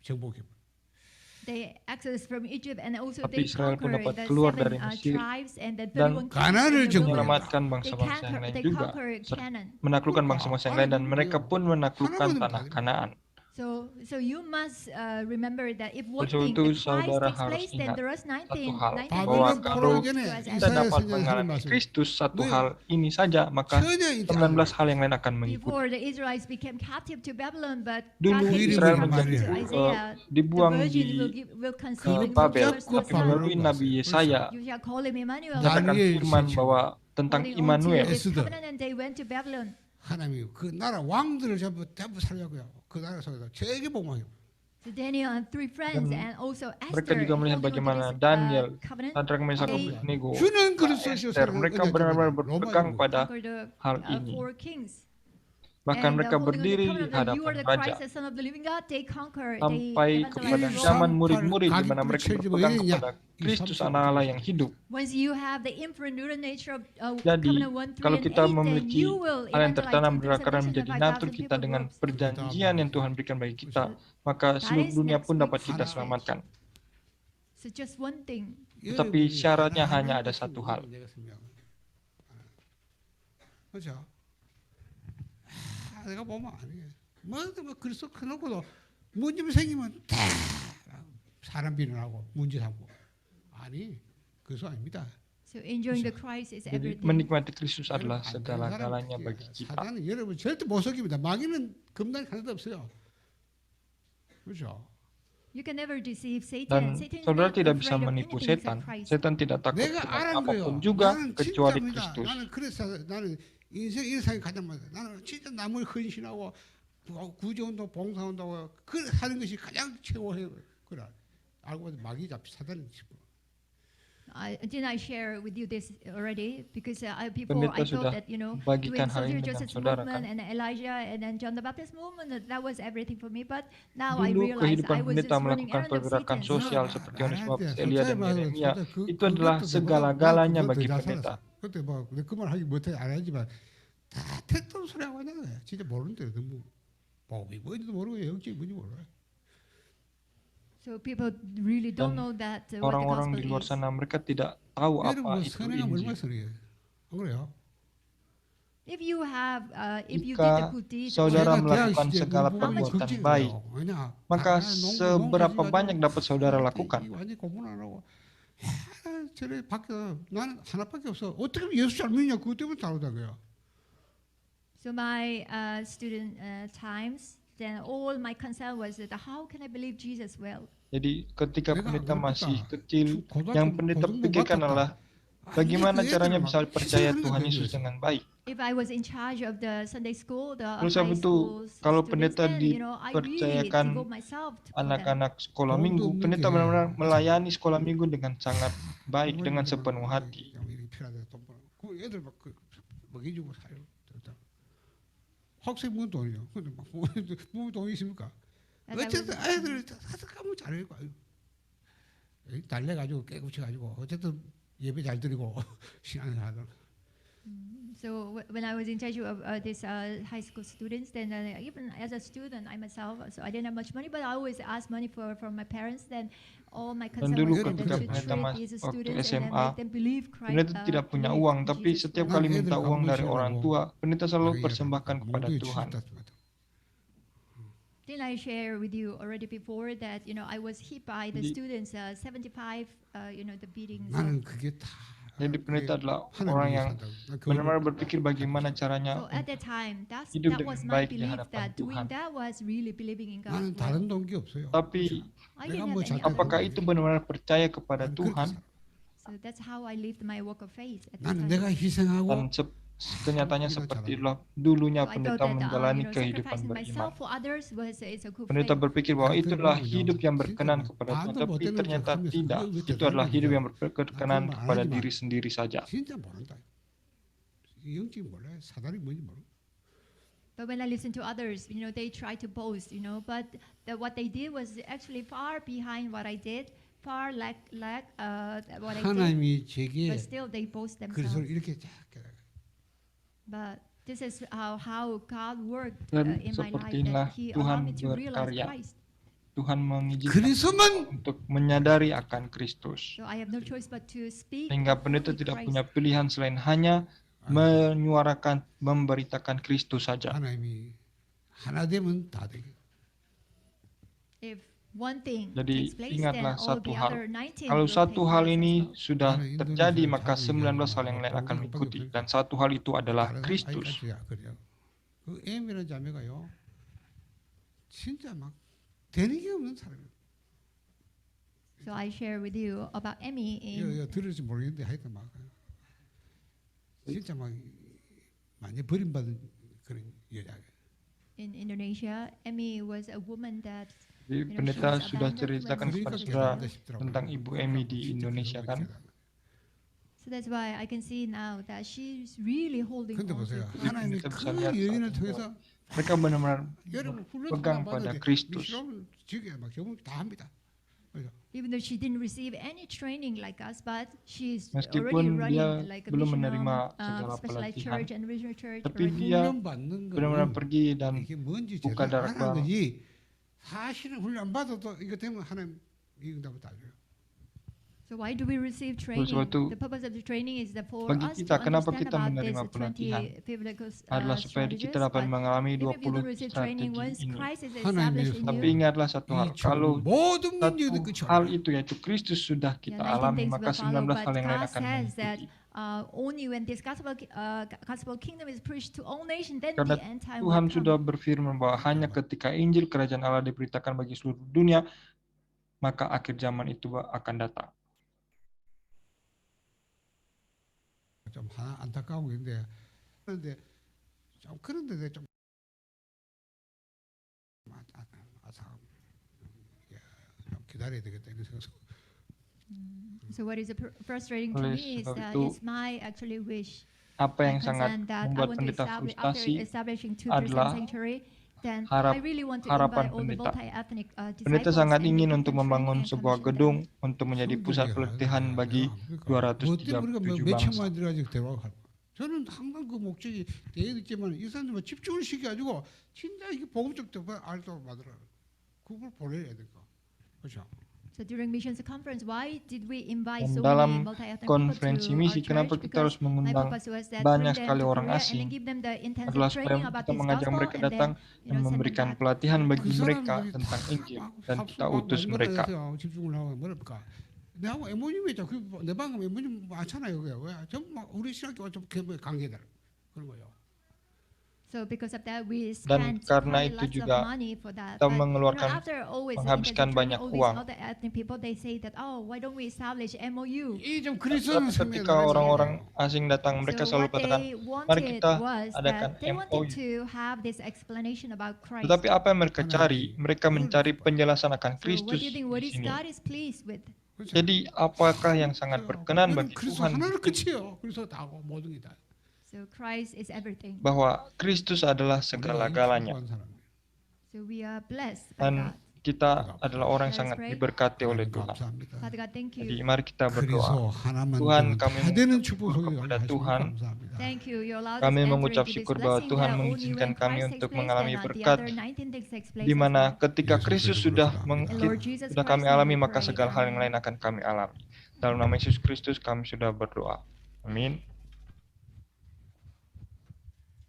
정복해. They exodus from Egypt and also Tapi they Israel pun conquer dapat the keluar 7 dari Mesir tribes and the dan 31 가나안을 kings in the wilderness. menyelamatkan They bangsa-bangsa yang lain conquer juga, Canaan. menaklukkan bangsa-bangsa yang lain dan mereka pun menaklukkan tanah Kanaan. So you must remember that if one Oleh thing, itu, if Christ saudara takes harus place, then ingat the rest 19 satu hal, bahwa will kalau go gini, to as kita Isaiah dapat saja mengalami masuk. Kristus satu Beliau- hal ini saja, maka 전혀 이제 19 hal yang lain akan mengikuti. Before the Israelites became captive to Babylon, but Dulu God gave Israel captive menjadi, to Isaiah. dibuang The virgin di will ke conceive and Babel, will tapi son. melalui Nabi Yesaya You shall call him Emmanuel. Dan- katakan Daniel firman section. bahwa tentang Holding on to Immanuel. this Esudah. covenant, and they went to Babylon. 하나님이 그 나라 왕들을 전부 살려고요. 그 나라 속에서 세계 복망이요. So Daniel and 3 friends, Dan and also Esther. mereka juga melihat holding on to bagaimana this, Daniel, covenant, Sadrak, Mesak, They- Abednego, 주는 그리스도시요 Esther, mereka benar-benar berpegang pada conquer the hal ini. 4 kings. bahkan And, mereka holding on to the berdiri di covenant that you are hadapan the raja Christ, the Son of the living God, they conquer, sampai they kepada evangelize zaman Rome. murid-murid di mana Kaki mereka percaya berpegang begini, kepada ya. Kristus Islam anak Allah yang hidup. Once you have the infrastructural nature of Jadi, covenant 1, 3, kalau and kita 8, then memiliki you will hal yang evangelize tertanam to berakaran 3,000 menjadi and natur 5,000 kita people dengan groups. perjanjian yang Tuhan berikan bagi kita, maka That seluruh is dunia next pun dapat week's kita message. selamatkan. So just one thing. Tetapi syaratnya hanya ada satu hal. 그렇죠. 내가 보면 아니에요. 뭐 그리스도 커놓고도 문제 생기면 다 사람 비난하고 문제 삼고 아니 그것도 아닙니다. So enjoying the Christ is Jadi everything. menikmati Kristus adalah 여러분, 안 되는 segala-galanya 사람, bagi kita. 사단은 여러분 절대 못 속입니다. 마귀는 금단이 하나도 없어요. 그렇죠. You can never deceive Satan. Dan Satan is saudara not tidak bisa afraid of menipu anything setan. except Christ. Setan tidak takut 내가 dengan 알은 apapun 거예요. juga 나는 kecuali 진짜입니다. Kristus. 나는 그래서 나는 인생 일상이 가장 많아. 나는 진짜 남을 헌신하고 구조운동, 봉사운동 그 하는 것이 가장 최고예요. 그래 알고 보니 마귀 잡히 사단이 싶어. Didn't I share with you this already? Because before Pendeta I sudah thought that, doing bagikan hal Soldier ini dengan Joseph's saudara movement kan. and Elijah and then John the Baptist movement, that was everything for me. But now I Dulu realize kehidupan I was pendeta just running melakukan errand of pergerakan Satan. sosial 나- seperti Yohanes 나한테 Pembaptis, Elia dan 솔직히 말해서 Yeremia. 진짜 Itu adalah 그것도 segala-galanya 그것도 bagi 잘 pendeta. 살았어. 그때 뭐그 말 하기 못해 안 하지만 다 택도 소리 하고 하는 거야. 진짜 모르는데 너무 법이 뭔지도 모르고 영적이 뭔지 몰라. So people really don't Dan know that what the orang-orang gospel di luar is. sana mereka tidak tahu 여러분 apa 뭐 itu 선행하면 얼마나 Injil. 선행해? 안 그래요? If you did the Jika good deeds, saudara 제가 대학 melakukan 시절에 segala 공부하기 perbuatan 걱정이에요. baik, 왜냐? maka 농구 seberapa 가지고 banyak dapat saudara lakukan? 완전 공부를 안 하고 저래 밖에 나는 하나밖에 없어. 어떻게 예수 잘 믿냐? 그것 때문에 다르다고요. so my student times, then all my concern was that how can I believe Jesus well? Jadi ketika 내가 pendeta 모르겠다. masih kecil, 고등학교- yang pendeta 고등부 pikirkan 맡았다. adalah 아니, bagaimana 그 caranya 애들을 bisa 막 percaya 희생하는 Tuhan 거예요, Yesus 그래서. dengan baik. If I was in charge of the Sunday school, the Lalu saya high betul, school kalau students, pendeta then I really dipercayakan devote myself for them. anak-anak sekolah 돈도 minggu, 없는 pendeta 게 benar-benar 참- melayani sekolah minggu dengan sangat baik, dengan 부모님들은 sepenuh 막 hati. 이렇게 필요하다 돈 벌어. 그 애들 막 먹여주고 사요. 학생분 돈이요. 근데 막 부모 돈이 있습니까? As I 어쨌든 was- 아이들 사서 가면 잘할 거예요. 달래가지고 깨우쳐가지고 어쨌든 예배 잘 드리고 신앙을 하더라. So when I was in charge of these high school students, then even as a student, I myself, so I didn't have much money, but I always asked money from my parents. Then all my concern dulu was that ketika they should pendeta treat mas- these waktu students and then SMA, make them believe Christ. Pendeta tidak punya believe uang, in tapi Jesus setiap well. kali Nah, minta 애들 uang dari 가보시라고. orang tua, pendeta selalu 그게 persembahkan kepada 모두의 Tuhan. 지식다. Didn't I share with you already before that I was hit by the Di- students 75 the beatings. 나는 그게 다 Jadi pendeta adalah 하나님 orang 위해서 yang 산다고. 나 그거를 benar-benar berpikir bagaimana caranya So at that time, hidup that dengan was my baik di belief hadapan that doing Tuhan. that was really believing in God's 나는 will. 다른 동기 없어요. Tapi I 내가 didn't 뭐 have any 잘- other apakah way. itu benar-benar percaya kepada 나는 그렇게 Tuhan? 살아. So that's how I lived my walk of faith at that 나는 time. 내가 희생하고 Dan kenyataannya Kita seperti jalan. itulah dulunya So I thought pendeta that menjalani kehidupan sacrificing beriman. myself for others is a good Pendeta faith. berpikir bahwa Nah, itu itulah memang hidup yang cinta, berkenan Bang. kepada Tuhan, Bantu tapi modelnya ternyata jangan tidak. sampai Itu adalah itu hidup juga. yang berkenan Nah, kepada cuma diri sendiri saja. 진짜 모른다. 영적이 몰라요. 사단이 뭔지 모르. But when I listen to others, they try to boast, but what they did was actually far behind what I did, far lack what I did. 하나님이 제게 But still they boast 그리스도를 themselves. 이렇게 쫙 But this is how God worked Dan in my life. seperti inilah That He Tuhan allowed me to realize berkarya. Christ. Tuhan mengizinkan 그리스도만 untuk menyadari akan Kristus. So I have no choice but to speak. Sehingga pendeta fully tidak Christ. punya pilihan selain hanya menyuarakan, memberitakan Kristus saja. 하나님이 하나 되면 다 되게. If one thing Jadi, takes place, ingatlah then all satu the hal. other 19 Kalau will satu take hal place as ini well. sudah Karena terjadi, Indonesia maka 사람이 19 hal yang 그냥 lain akan 뭐 mengikuti. 그냥 Dan satu hal itu adalah 다른 Kristus. 아이까지야 그래요. 그 M이라는 자매가요. 진짜 막 되는 게 없는 사람이에요. So I share with you about Emmy 이거 들을지 모르겠는데 하여튼 막 진짜 막 많이 버림받은 그런 여자예요. in Indonesia. Emmy was a woman that Jadi she pendeta was sudah abandoned ceritakan when kepada she was saudara young. 싶더라고요. tentang Ibu Emmy di Indonesia kan. So that's why I can see now that she's really holding 근데 on to 보세요. Christ. 하나님이 kita 그 bisa lihat 여인을 saat 통해서 mereka benar-benar 여러분 훈련 pegang 받아도 pada 돼. Kristus. 미션을 지게 막 전부 다 합니다. 그죠? Even though she didn't receive any training like us, but she's Meskipun already dia running like a belum mission menerima segala specialized pelatihan, church and visionary church. tapi already. dia 훈련 받는 benar-benar 거는 pergi dan 이게 뭔지 buka 제대로 안 darat 하는 거지. 사실은 훈련 받아도 이거 되면 하나님 이 응답을 다 줘요. So why do we receive training? sebab itu, The purpose of the training is that for bagi us kita, to kenapa understand kita about menerima this pelatihan 20 biblical adalah supaya kita dapat mengalami even if you 20 don't receive training, once strategi ini. Christ is 하나님의 established in Tapi you, ingatlah satu hal, 이 kalau 모든 satu 문제도 끝이 hal 없어요. itu yaitu Kristus sudah kita 19 alami, things maka will follow, 19 but hal yang lain God akan says that mengikuti. only when this gospel kingdom is preached to all nations, then Karena the end time Tuhan will sudah come. berfirman bahwa hanya ketika Injil Kerajaan Allah diberitakan bagi seluruh dunia, maka akhir zaman itu akan datang. 좀 하나 안타까운 게 있는데 그런데 좀 좀 기다려야 되겠다 이런 생각. So what is frustrating to Oleh me is sebab that itu, it's my actually wish apa yang and sangat concern that I membuat want to pendeta establish after frustasi establishing 2% adalah sanctuary. Then harap- I really want to harapan invite all the pendeta. multi-ethnic Pendeta disciples sangat and ingin give untuk them membangun training and sebuah commission gedung them. untuk menjadi pusat 성도들이 pelatihan 아니라 bagi 그러니까 뭐 때문에 우리가 237 몇 bangsa. 천만 들어가지고 대화할 거야. 저는 항상 그 목적이 되어있지만 이 사람들만 집중을 시켜가지고 진짜 이게 복음적 알도 받으라. 그걸 보내야 될까? 그렇죠? So during missions conference, why did we invite Dan so many dalam multi-ethnic people konferensi to our misi, church? kenapa kita Because harus my mengundang purpose was that banyak bring them sekali to orang Korea and asing? then give them the intensive Adalah supaya training about kita this mengajak gospel mereka and datang then dan send them memberikan back. pelatihan bagi 그 mereka 사람들이 tentang Injil dan kita 막 utus mereka. 만들어서 집중을 하고 뭐랄까? 내하고 에모님이 내 방금 에모님 많잖아요, 그게 왜? 전막 우리 신학교가 좀 강해다 그런 거요. So because of that, we Dan spent karena quite itu lots of juga money for that. kita But mengeluarkan, after always menghabiskan banyak all uang. these other ethnic people, they say that, oh, why don't we establish MOU? 이좀 Tapi 그리스도는 ketika orang-orang asing datang, mereka So selalu what katakan, they mari wanted kita was adakan that they wanted MOU. to have this explanation about Christ. Tetapi apa yang mereka cari? Mereka mencari penjelasan akan So what Kristus do you think? di What is sini. God is pleased with? Jadi apakah yang sangat berkenan bagi 그리스도 Tuhan 하나는 끝이에요. 그리스도 다고 모든 게 다. So Christ is everything. bahwa Kristus adalah segala-galanya, So we are blessed by dan God. kita adalah orang yang Let us sangat pray. diberkati oleh Tuhan. Father God, thank Jadi you. mari kita berdoa. 그래서 하나만 Tuhan, 되면 kami 다 되는 mengucap 축복을 syukur kepada Tuhan. 감사합니다. Thank you. You allowed Kami us mengucap enter into syukur this bahwa blessing Tuhan that only mengizinkan when kami Christ takes untuk place, mengalami then the berkat, other 19 things takes place di as mana well. ketika Yesus Kristus Kristus sudah berdoa. Lord Jesus sudah kami Christ, alami, we maka pray. segala hal yang Amen. lain akan kami alami. Dalam nama Yesus Kristus kami sudah berdoa. Amin.